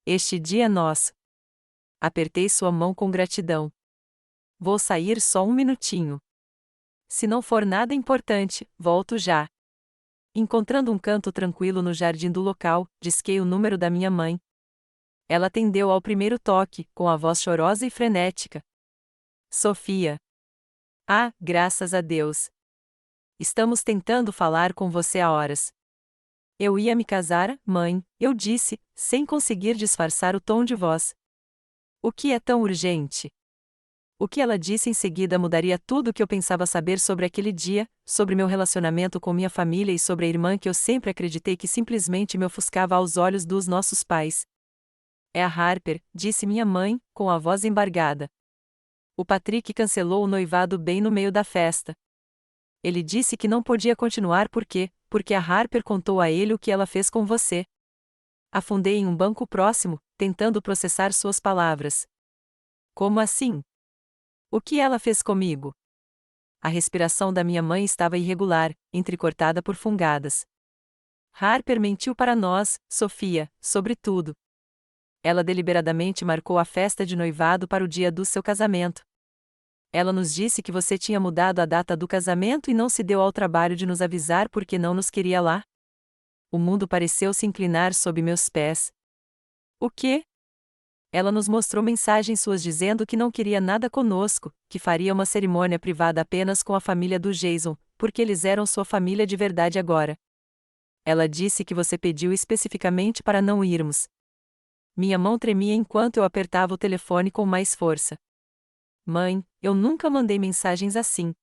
Este dia é nosso. Apertei sua mão com gratidão. Vou sair só um minutinho. Se não for nada importante, volto já. Encontrando um canto tranquilo no jardim do local, disquei o número da minha mãe. Ela atendeu ao primeiro toque, com a voz chorosa e frenética. Sofia. Ah, graças a Deus. Estamos tentando falar com você há horas. Eu ia me casar, mãe, eu disse, sem conseguir disfarçar o tom de voz. O que é tão urgente? O que ela disse em seguida mudaria tudo o que eu pensava saber sobre aquele dia, sobre meu relacionamento com minha família e sobre a irmã que eu sempre acreditei que simplesmente me ofuscava aos olhos dos nossos pais. É a Harper, disse minha mãe, com a voz embargada. O Patrick cancelou o noivado bem no meio da festa. Ele disse que não podia continuar porque a Harper contou a ele o que ela fez com você. Afundei em um banco próximo, tentando processar suas palavras. Como assim? O que ela fez comigo? A respiração da minha mãe estava irregular, entrecortada por fungadas. Harper mentiu para nós, Sofia, sobre tudo. Ela deliberadamente marcou a festa de noivado para o dia do seu casamento. Ela nos disse que você tinha mudado a data do casamento e não se deu ao trabalho de nos avisar porque não nos queria lá. O mundo pareceu se inclinar sob meus pés. O quê? Ela nos mostrou mensagens suas dizendo que não queria nada conosco, que faria uma cerimônia privada apenas com a família do Jason, porque eles eram sua família de verdade agora. Ela disse que você pediu especificamente para não irmos. Minha mão tremia enquanto eu apertava o telefone com mais força. Mãe, eu nunca mandei mensagens assim.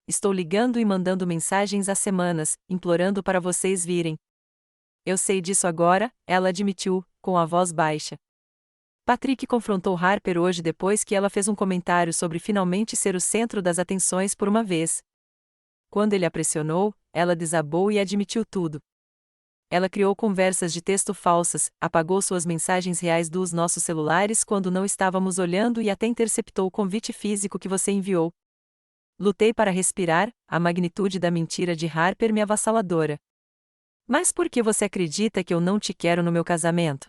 Estou ligando e mandando mensagens há semanas, implorando para vocês virem. Eu sei disso agora, ela admitiu, com a voz baixa. Patrick confrontou Harper hoje depois que ela fez um comentário sobre finalmente ser o centro das atenções por uma vez. Quando ele a pressionou, ela desabou e admitiu tudo. Ela criou conversas de texto falsas, apagou suas mensagens reais dos nossos celulares quando não estávamos olhando e até interceptou o convite físico que você enviou. Lutei para respirar, a magnitude da mentira de Harper me avassaladora. Mas por que você acredita que eu não te quero no meu casamento?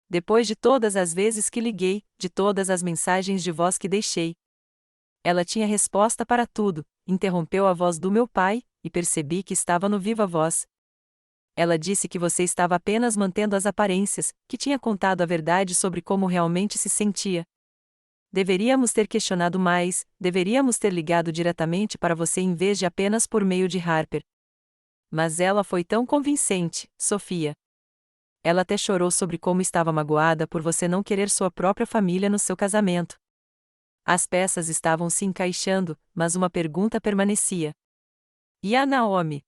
Depois de todas as vezes que liguei, de todas as mensagens de voz que deixei. Ela tinha resposta para tudo, interrompeu a voz do meu pai, e percebi que estava no viva voz. Ela disse que você estava apenas mantendo as aparências, que tinha contado a verdade sobre como realmente se sentia. Deveríamos ter questionado mais, deveríamos ter ligado diretamente para você em vez de apenas por meio de Harper. Mas ela foi tão convincente, Sofia. Ela até chorou sobre como estava magoada por você não querer sua própria família no seu casamento. As peças estavam se encaixando, mas uma pergunta permanecia. E a Naomi?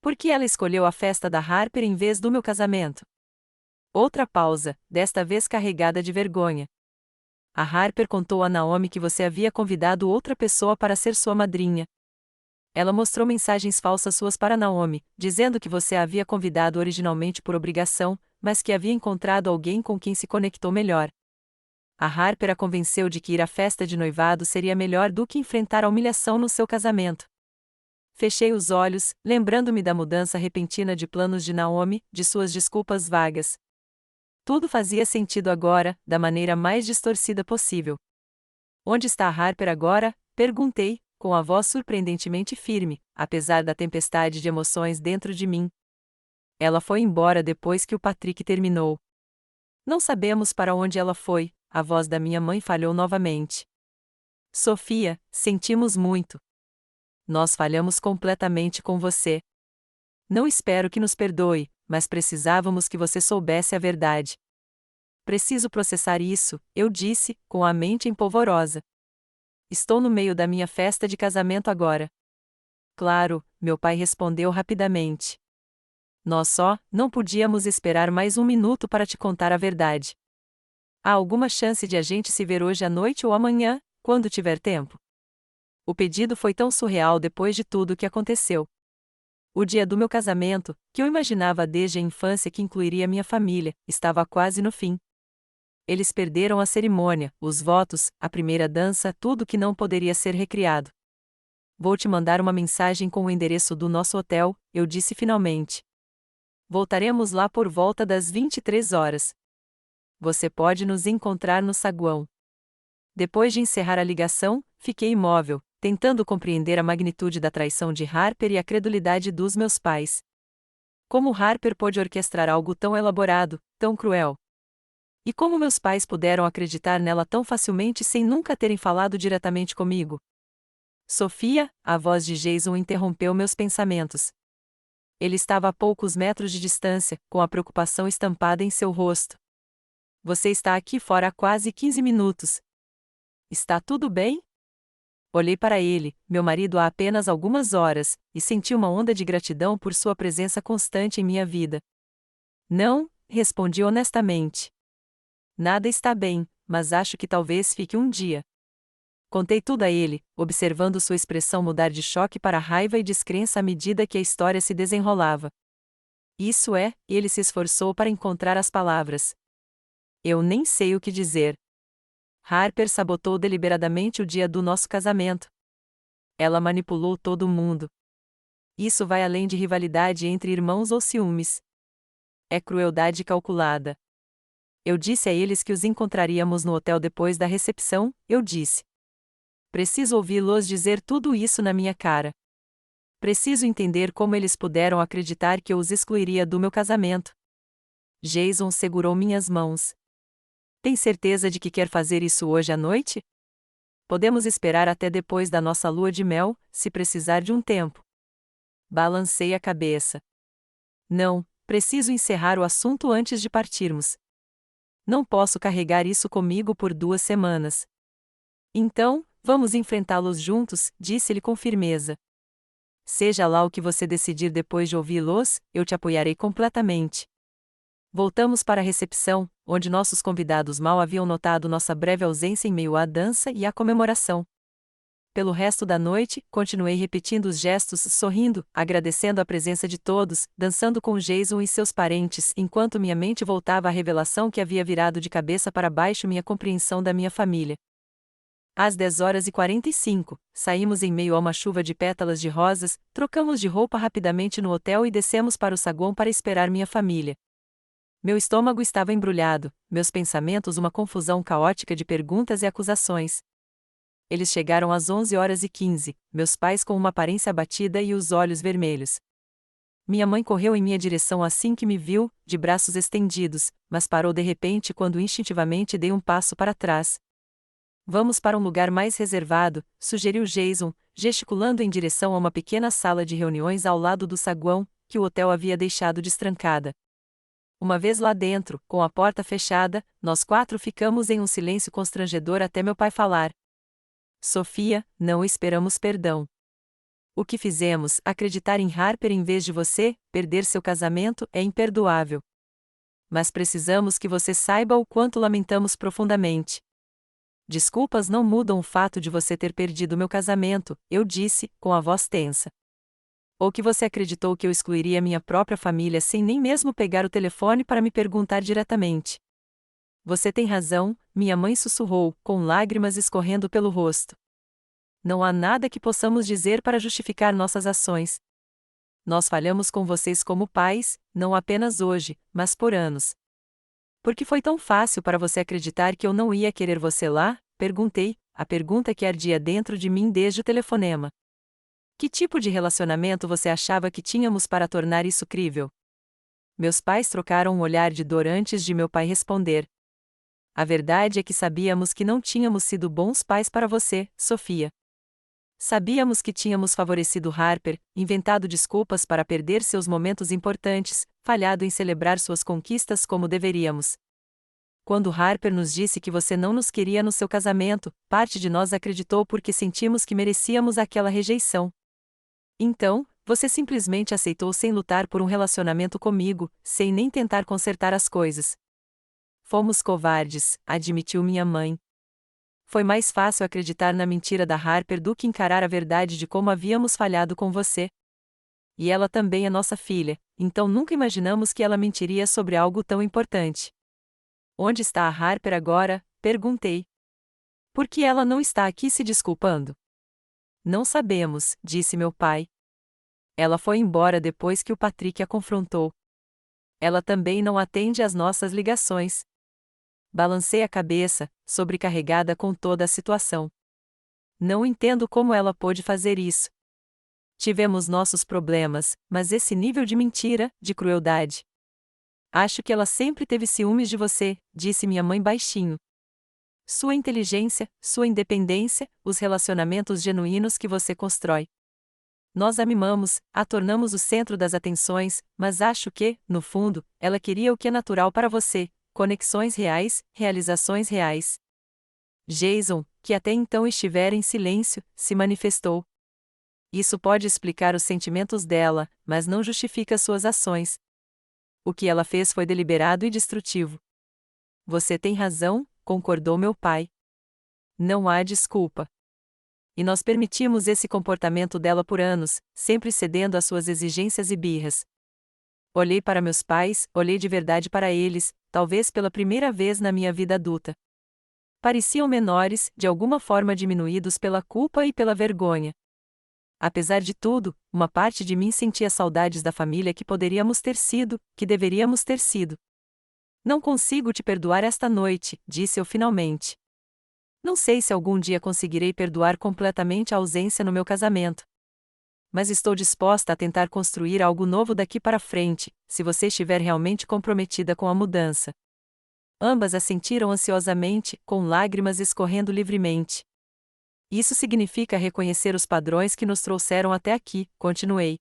Por que ela escolheu a festa da Harper em vez do meu casamento? Outra pausa, desta vez carregada de vergonha. A Harper contou a Naomi que você havia convidado outra pessoa para ser sua madrinha. Ela mostrou mensagens falsas suas para Naomi, dizendo que você a havia convidado originalmente por obrigação, mas que havia encontrado alguém com quem se conectou melhor. A Harper a convenceu de que ir à festa de noivado seria melhor do que enfrentar a humilhação no seu casamento. Fechei os olhos, lembrando-me da mudança repentina de planos de Naomi, de suas desculpas vagas. Tudo fazia sentido agora, da maneira mais distorcida possível. Onde está a Harper agora? Perguntei, com a voz surpreendentemente firme, apesar da tempestade de emoções dentro de mim. Ela foi embora depois que o Patrick terminou. Não sabemos para onde ela foi, a voz da minha mãe falhou novamente. Sofia, sentimos muito. Nós falhamos completamente com você. Não espero que nos perdoe, mas precisávamos que você soubesse a verdade. Preciso processar isso, eu disse, com a mente empolvorosa. Estou no meio da minha festa de casamento agora. Claro, meu pai respondeu rapidamente. Nós só não podíamos esperar mais um minuto para te contar a verdade. Há alguma chance de a gente se ver hoje à noite ou amanhã, quando tiver tempo? O pedido foi tão surreal depois de tudo o que aconteceu. O dia do meu casamento, que eu imaginava desde a infância que incluiria minha família, estava quase no fim. Eles perderam a cerimônia, os votos, a primeira dança, tudo que não poderia ser recriado. Vou te mandar uma mensagem com o endereço do nosso hotel, eu disse finalmente. Voltaremos lá por volta das 23 horas. Você pode nos encontrar no saguão. Depois de encerrar a ligação, fiquei imóvel, tentando compreender a magnitude da traição de Harper e a credulidade dos meus pais. Como Harper pôde orquestrar algo tão elaborado, tão cruel? E como meus pais puderam acreditar nela tão facilmente sem nunca terem falado diretamente comigo? Sofia, a voz de Jason interrompeu meus pensamentos. Ele estava a poucos metros de distância, com a preocupação estampada em seu rosto. Você está aqui fora há quase 15 minutos. Está tudo bem? Olhei para ele, meu marido há apenas algumas horas, e senti uma onda de gratidão por sua presença constante em minha vida. Não, respondi honestamente. Nada está bem, mas acho que talvez fique um dia. Contei tudo a ele, observando sua expressão mudar de choque para raiva e descrença à medida que a história se desenrolava. Isso é, ele se esforçou para encontrar as palavras. Eu nem sei o que dizer. Harper sabotou deliberadamente o dia do nosso casamento. Ela manipulou todo mundo. Isso vai além de rivalidade entre irmãos ou ciúmes. É crueldade calculada. Eu disse a eles que os encontraríamos no hotel depois da recepção, eu disse. Preciso ouvi-los dizer tudo isso na minha cara. Preciso entender como eles puderam acreditar que eu os excluiria do meu casamento. Jason segurou minhas mãos. Tem certeza de que quer fazer isso hoje à noite? Podemos esperar até depois da nossa lua de mel, se precisar de um tempo. Balancei a cabeça. Não, preciso encerrar o assunto antes de partirmos. Não posso carregar isso comigo por 2 semanas. Então, vamos enfrentá-los juntos, disse-lhe com firmeza. Seja lá o que você decidir depois de ouvi-los, eu te apoiarei completamente. Voltamos para a recepção, onde nossos convidados mal haviam notado nossa breve ausência em meio à dança e à comemoração. Pelo resto da noite, continuei repetindo os gestos, sorrindo, agradecendo a presença de todos, dançando com Jason e seus parentes, enquanto minha mente voltava à revelação que havia virado de cabeça para baixo minha compreensão da minha família. Às 10h45, saímos em meio a uma chuva de pétalas de rosas, trocamos de roupa rapidamente no hotel e descemos para o saguão para esperar minha família. Meu estômago estava embrulhado, meus pensamentos uma confusão caótica de perguntas e acusações. Eles chegaram às 11h15, meus pais com uma aparência abatida e os olhos vermelhos. Minha mãe correu em minha direção assim que me viu, de braços estendidos, mas parou de repente quando instintivamente dei um passo para trás. Vamos para um lugar mais reservado, sugeriu Jason, gesticulando em direção a uma pequena sala de reuniões ao lado do saguão, que o hotel havia deixado destrancada. Uma vez lá dentro, com a porta fechada, nós 4 ficamos em um silêncio constrangedor até meu pai falar. Sofia, não esperamos perdão. O que fizemos, acreditar em Harper em vez de você, perder seu casamento, é imperdoável. Mas precisamos que você saiba o quanto lamentamos profundamente. Desculpas não mudam o fato de você ter perdido meu casamento, eu disse, com a voz tensa. Ou que você acreditou que eu excluiria minha própria família sem nem mesmo pegar o telefone para me perguntar diretamente. Você tem razão, minha mãe sussurrou, com lágrimas escorrendo pelo rosto. Não há nada que possamos dizer para justificar nossas ações. Nós falhamos com vocês como pais, não apenas hoje, mas por anos. Por que foi tão fácil para você acreditar que eu não ia querer você lá? Perguntei, a pergunta que ardia dentro de mim desde o telefonema. Que tipo de relacionamento você achava que tínhamos para tornar isso crível? Meus pais trocaram um olhar de dor antes de meu pai responder. A verdade é que sabíamos que não tínhamos sido bons pais para você, Sofia. Sabíamos que tínhamos favorecido Harper, inventado desculpas para perder seus momentos importantes, falhado em celebrar suas conquistas como deveríamos. Quando Harper nos disse que você não nos queria no seu casamento, parte de nós acreditou porque sentimos que merecíamos aquela rejeição. Então, você simplesmente aceitou sem lutar por um relacionamento comigo, sem nem tentar consertar as coisas. Fomos covardes, admitiu minha mãe. Foi mais fácil acreditar na mentira da Harper do que encarar a verdade de como havíamos falhado com você. E ela também é nossa filha, então nunca imaginamos que ela mentiria sobre algo tão importante. Onde está a Harper agora? Perguntei. Por que ela não está aqui se desculpando? Não sabemos, disse meu pai. Ela foi embora depois que o Patrick a confrontou. Ela também não atende às nossas ligações. Balancei a cabeça, sobrecarregada com toda a situação. Não entendo como ela pôde fazer isso. Tivemos nossos problemas, mas esse nível de mentira, de crueldade. Acho que ela sempre teve ciúmes de você, disse minha mãe baixinho. Sua inteligência, sua independência, os relacionamentos genuínos que você constrói. Nós a mimamos, a tornamos o centro das atenções, mas acho que, no fundo, ela queria o que é natural para você. Conexões reais, realizações reais. Jason, que até então estivera em silêncio, se manifestou. Isso pode explicar os sentimentos dela, mas não justifica suas ações. O que ela fez foi deliberado e destrutivo. Você tem razão, concordou meu pai. Não há desculpa. E nós permitimos esse comportamento dela por anos, sempre cedendo às suas exigências e birras. Olhei para meus pais, olhei de verdade para eles, talvez pela primeira vez na minha vida adulta. Pareciam menores, de alguma forma diminuídos pela culpa e pela vergonha. Apesar de tudo, uma parte de mim sentia saudades da família que poderíamos ter sido, que deveríamos ter sido. Não consigo te perdoar esta noite, disse eu finalmente. Não sei se algum dia conseguirei perdoar completamente a ausência no meu casamento. Mas estou disposta a tentar construir algo novo daqui para frente, se você estiver realmente comprometida com a mudança. Ambas assentiram ansiosamente, com lágrimas escorrendo livremente. Isso significa reconhecer os padrões que nos trouxeram até aqui, continuei.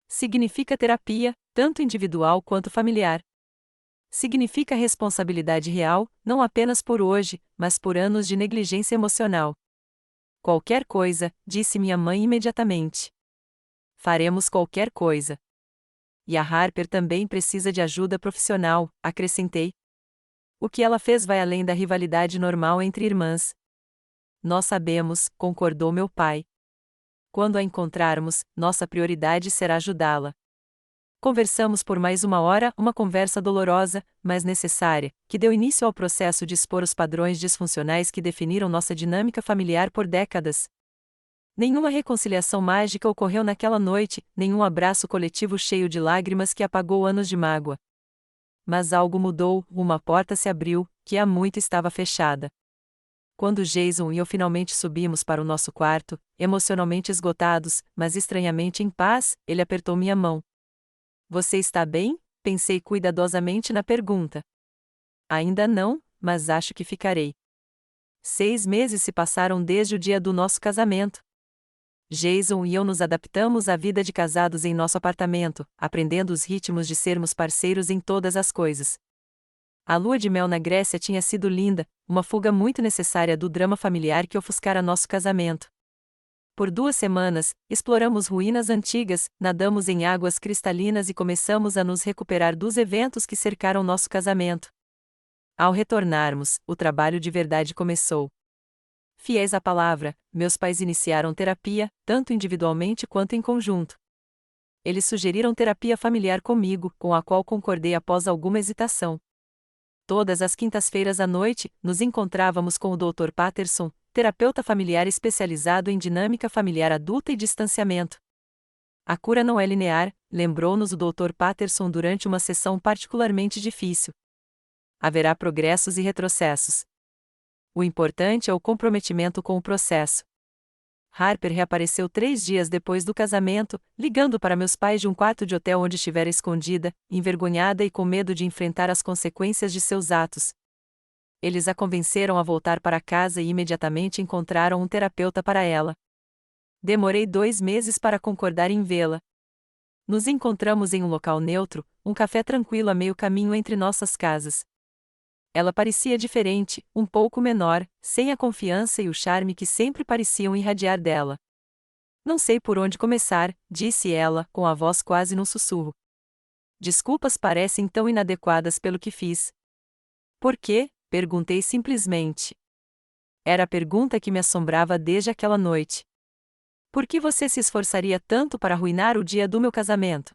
Significa terapia, tanto individual quanto familiar. Significa responsabilidade real, não apenas por hoje, mas por anos de negligência emocional. Qualquer coisa, disse minha mãe imediatamente. Faremos qualquer coisa. E a Harper também precisa de ajuda profissional, acrescentei. O que ela fez vai além da rivalidade normal entre irmãs. Nós sabemos, concordou meu pai. Quando a encontrarmos, nossa prioridade será ajudá-la. Conversamos por mais 1 hora, uma conversa dolorosa, mas necessária, que deu início ao processo de expor os padrões disfuncionais que definiram nossa dinâmica familiar por décadas. Nenhuma reconciliação mágica ocorreu naquela noite, nenhum abraço coletivo cheio de lágrimas que apagou anos de mágoa. Mas algo mudou, uma porta se abriu, que há muito estava fechada. Quando Jason e eu finalmente subimos para o nosso quarto, emocionalmente esgotados, mas estranhamente em paz, ele apertou minha mão. Você está bem? Pensei cuidadosamente na pergunta. Ainda não, mas acho que ficarei. 6 meses se passaram desde o dia do nosso casamento. Jason e eu nos adaptamos à vida de casados em nosso apartamento, aprendendo os ritmos de sermos parceiros em todas as coisas. A lua de mel na Grécia tinha sido linda, uma fuga muito necessária do drama familiar que ofuscara nosso casamento. Por 2 semanas, exploramos ruínas antigas, nadamos em águas cristalinas e começamos a nos recuperar dos eventos que cercaram nosso casamento. Ao retornarmos, o trabalho de verdade começou. Fiéis à palavra, meus pais iniciaram terapia, tanto individualmente quanto em conjunto. Eles sugeriram terapia familiar comigo, com a qual concordei após alguma hesitação. Todas as quintas-feiras à noite, nos encontrávamos com o Dr. Patterson, terapeuta familiar especializado em dinâmica familiar adulta e distanciamento. A cura não é linear, lembrou-nos o Dr. Patterson durante uma sessão particularmente difícil. Haverá progressos e retrocessos. O importante é o comprometimento com o processo. Harper reapareceu 3 dias depois do casamento, ligando para meus pais de um quarto de hotel onde estivera escondida, envergonhada e com medo de enfrentar as consequências de seus atos. Eles a convenceram a voltar para casa e imediatamente encontraram um terapeuta para ela. Demorei 2 meses para concordar em vê-la. Nos encontramos em um local neutro, um café tranquilo a meio caminho entre nossas casas. Ela parecia diferente, um pouco menor, sem a confiança e o charme que sempre pareciam irradiar dela. Não sei por onde começar, disse ela, com a voz quase num sussurro. Desculpas parecem tão inadequadas pelo que fiz. Por quê? Perguntei simplesmente. Era a pergunta que me assombrava desde aquela noite. Por que você se esforçaria tanto para arruinar o dia do meu casamento?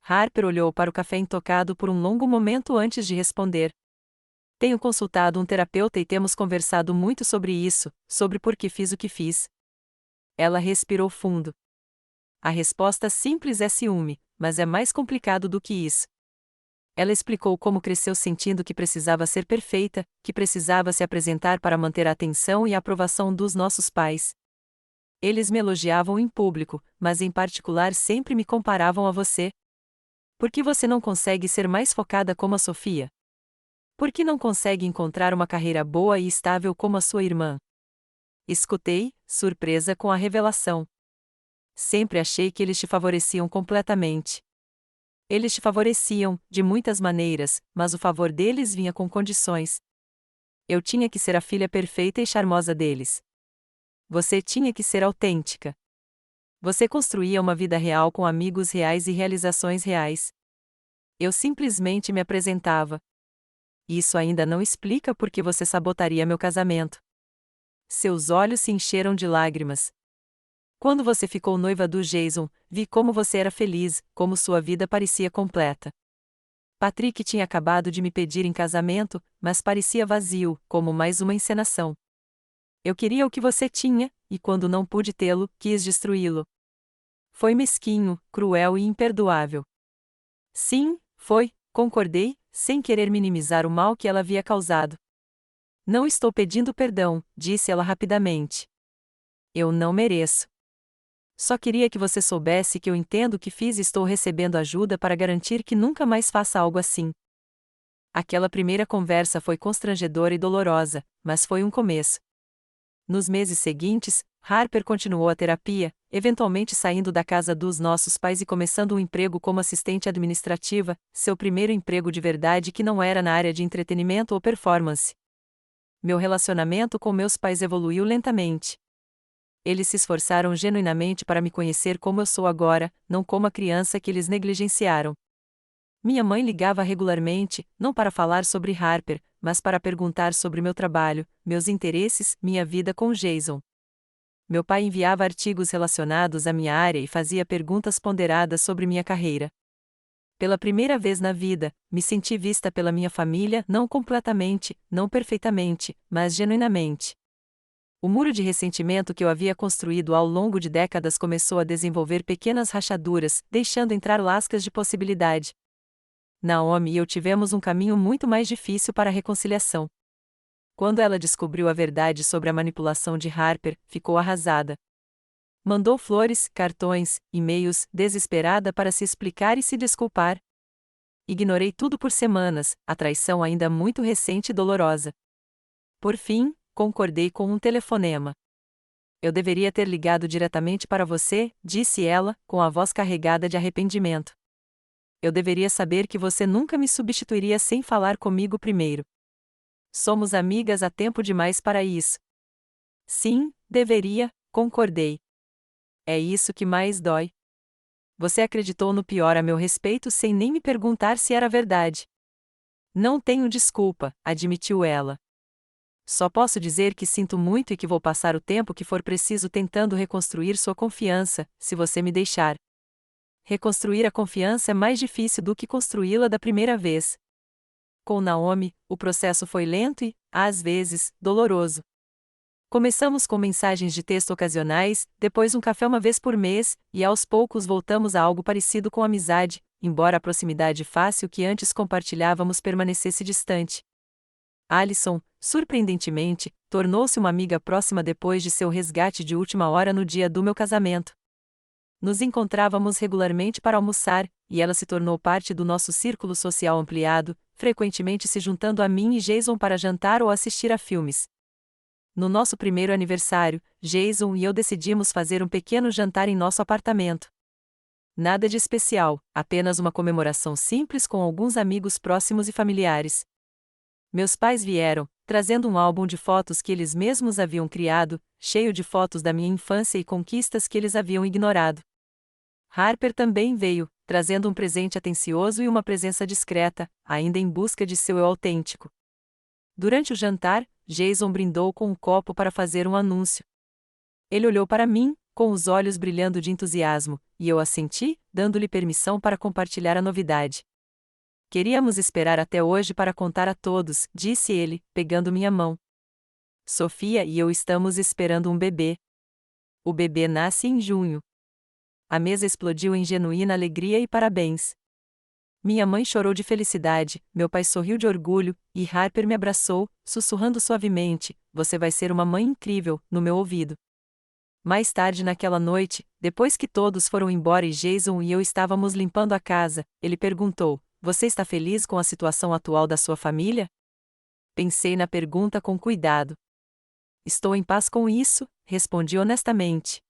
Harper olhou para o café intocado por um longo momento antes de responder. Tenho consultado um terapeuta e temos conversado muito sobre isso, sobre por que fiz o que fiz. Ela respirou fundo. A resposta simples é ciúme, mas é mais complicado do que isso. Ela explicou como cresceu sentindo que precisava ser perfeita, que precisava se apresentar para manter a atenção e a aprovação dos nossos pais. Eles me elogiavam em público, mas em particular sempre me comparavam a você. Por que você não consegue ser mais focada como a Sofia? Por que não consegue encontrar uma carreira boa e estável como a sua irmã? Escutei, surpresa com a revelação. Sempre achei que eles te favoreciam completamente. Eles te favoreciam, de muitas maneiras, mas o favor deles vinha com condições. Eu tinha que ser a filha perfeita e charmosa deles. Você tinha que ser autêntica. Você construía uma vida real com amigos reais e realizações reais. Eu simplesmente me apresentava. Isso ainda não explica por que você sabotaria meu casamento. Seus olhos se encheram de lágrimas. Quando você ficou noiva do Jason, vi como você era feliz, como sua vida parecia completa. Patrick tinha acabado de me pedir em casamento, mas parecia vazio, como mais uma encenação. Eu queria o que você tinha, e quando não pude tê-lo, quis destruí-lo. Foi mesquinho, cruel e imperdoável. Sim, foi, concordei, sem querer minimizar o mal que ela havia causado. Não estou pedindo perdão, disse ela rapidamente. Eu não mereço. Só queria que você soubesse que eu entendo o que fiz e estou recebendo ajuda para garantir que nunca mais faça algo assim. Aquela primeira conversa foi constrangedora e dolorosa, mas foi um começo. Nos meses seguintes, Harper continuou a terapia, eventualmente saindo da casa dos nossos pais e começando um emprego como assistente administrativa, seu primeiro emprego de verdade que não era na área de entretenimento ou performance. Meu relacionamento com meus pais evoluiu lentamente. Eles se esforçaram genuinamente para me conhecer como eu sou agora, não como a criança que eles negligenciaram. Minha mãe ligava regularmente, não para falar sobre Harper, mas para perguntar sobre meu trabalho, meus interesses, minha vida com Jason. Meu pai enviava artigos relacionados à minha área e fazia perguntas ponderadas sobre minha carreira. Pela primeira vez na vida, me senti vista pela minha família, não completamente, não perfeitamente, mas genuinamente. O muro de ressentimento que eu havia construído ao longo de décadas começou a desenvolver pequenas rachaduras, deixando entrar lascas de possibilidade. Naomi e eu tivemos um caminho muito mais difícil para a reconciliação. Quando ela descobriu a verdade sobre a manipulação de Harper, ficou arrasada. Mandou flores, cartões, e-mails, desesperada para se explicar e se desculpar. Ignorei tudo por semanas, a traição ainda muito recente e dolorosa. Por fim, concordei com um telefonema. Eu deveria ter ligado diretamente para você, disse ela, com a voz carregada de arrependimento. Eu deveria saber que você nunca me substituiria sem falar comigo primeiro. Somos amigas há tempo demais para isso. Sim, deveria, concordei. É isso que mais dói. Você acreditou no pior a meu respeito sem nem me perguntar se era verdade. Não tenho desculpa, admitiu ela. Só posso dizer que sinto muito e que vou passar o tempo que for preciso tentando reconstruir sua confiança, se você me deixar. Reconstruir a confiança é mais difícil do que construí-la da primeira vez. Com Naomi, o processo foi lento e, às vezes, doloroso. Começamos com mensagens de texto ocasionais, depois um café uma vez por mês, e aos poucos voltamos a algo parecido com amizade, embora a proximidade fácil que antes compartilhávamos permanecesse distante. Alison, surpreendentemente, tornou-se uma amiga próxima depois de seu resgate de última hora no dia do meu casamento. Nos encontrávamos regularmente para almoçar, e ela se tornou parte do nosso círculo social ampliado, frequentemente se juntando a mim e Jason para jantar ou assistir a filmes. No nosso primeiro aniversário, Jason e eu decidimos fazer um pequeno jantar em nosso apartamento. Nada de especial, apenas uma comemoração simples com alguns amigos próximos e familiares. Meus pais vieram, trazendo um álbum de fotos que eles mesmos haviam criado, cheio de fotos da minha infância e conquistas que eles haviam ignorado. Harper também veio, trazendo um presente atencioso e uma presença discreta, ainda em busca de seu eu autêntico. Durante o jantar, Jason brindou com um copo para fazer um anúncio. Ele olhou para mim, com os olhos brilhando de entusiasmo, e eu assenti, dando-lhe permissão para compartilhar a novidade. Queríamos esperar até hoje para contar a todos, disse ele, pegando minha mão. Sofia e eu estamos esperando um bebê. O bebê nasce em junho. A mesa explodiu em genuína alegria e parabéns. Minha mãe chorou de felicidade, meu pai sorriu de orgulho, e Harper me abraçou, sussurrando suavemente: "Você vai ser uma mãe incrível", no meu ouvido. Mais tarde naquela noite, depois que todos foram embora e Jason e eu estávamos limpando a casa, ele perguntou: "Você está feliz com a situação atual da sua família?" Pensei na pergunta com cuidado. "Estou em paz com isso", respondi honestamente.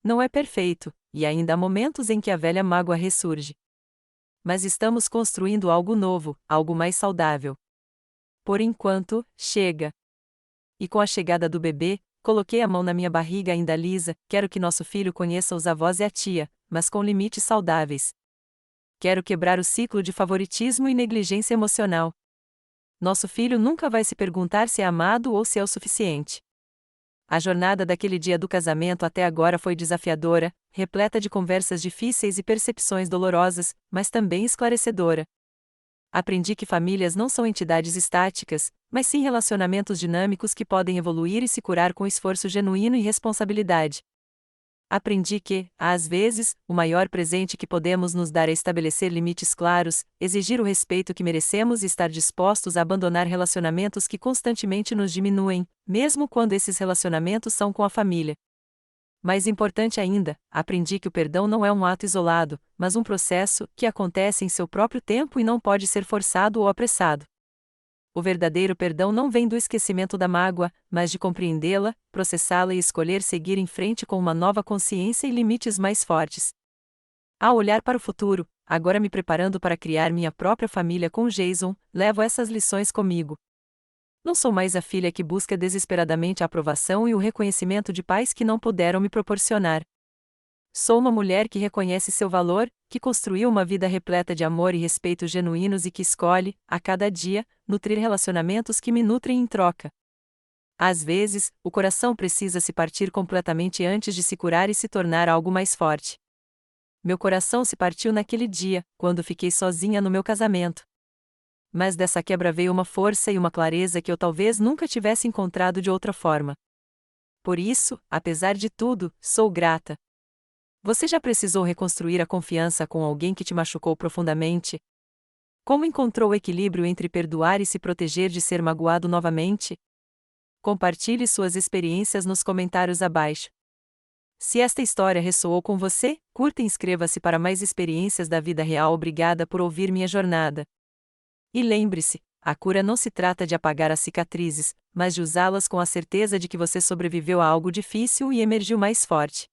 Não é perfeito, e ainda há momentos em que a velha mágoa ressurge. Mas estamos construindo algo novo, algo mais saudável. Por enquanto, chega. E com a chegada do bebê, coloquei a mão na minha barriga ainda lisa. Quero que nosso filho conheça os avós e a tia, mas com limites saudáveis. Quero quebrar o ciclo de favoritismo e negligência emocional. Nosso filho nunca vai se perguntar se é amado ou se é o suficiente. A jornada daquele dia do casamento até agora foi desafiadora, repleta de conversas difíceis e percepções dolorosas, mas também esclarecedora. Aprendi que famílias não são entidades estáticas, mas sim relacionamentos dinâmicos que podem evoluir e se curar com esforço genuíno e responsabilidade. Aprendi que, às vezes, o maior presente que podemos nos dar é estabelecer limites claros, exigir o respeito que merecemos e estar dispostos a abandonar relacionamentos que constantemente nos diminuem, mesmo quando esses relacionamentos são com a família. Mais importante ainda, aprendi que o perdão não é um ato isolado, mas um processo que acontece em seu próprio tempo e não pode ser forçado ou apressado. O verdadeiro perdão não vem do esquecimento da mágoa, mas de compreendê-la, processá-la e escolher seguir em frente com uma nova consciência e limites mais fortes. Ao olhar para o futuro, agora me preparando para criar minha própria família com Jason, levo essas lições comigo. Não sou mais a filha que busca desesperadamente a aprovação e o reconhecimento de pais que não puderam me proporcionar. Sou uma mulher que reconhece seu valor, que construiu uma vida repleta de amor e respeito genuínos e que escolhe, a cada dia, nutrir relacionamentos que me nutrem em troca. Às vezes, o coração precisa se partir completamente antes de se curar e se tornar algo mais forte. Meu coração se partiu naquele dia, quando fiquei sozinha no meu casamento. Mas dessa quebra veio uma força e uma clareza que eu talvez nunca tivesse encontrado de outra forma. Por isso, apesar de tudo, sou grata. Você já precisou reconstruir a confiança com alguém que te machucou profundamente? Como encontrou o equilíbrio entre perdoar e se proteger de ser magoado novamente? Compartilhe suas experiências nos comentários abaixo. Se esta história ressoou com você, curta e inscreva-se para mais experiências da vida real. Obrigada por ouvir minha jornada. E lembre-se, a cura não se trata de apagar as cicatrizes, mas de usá-las com a certeza de que você sobreviveu a algo difícil e emergiu mais forte.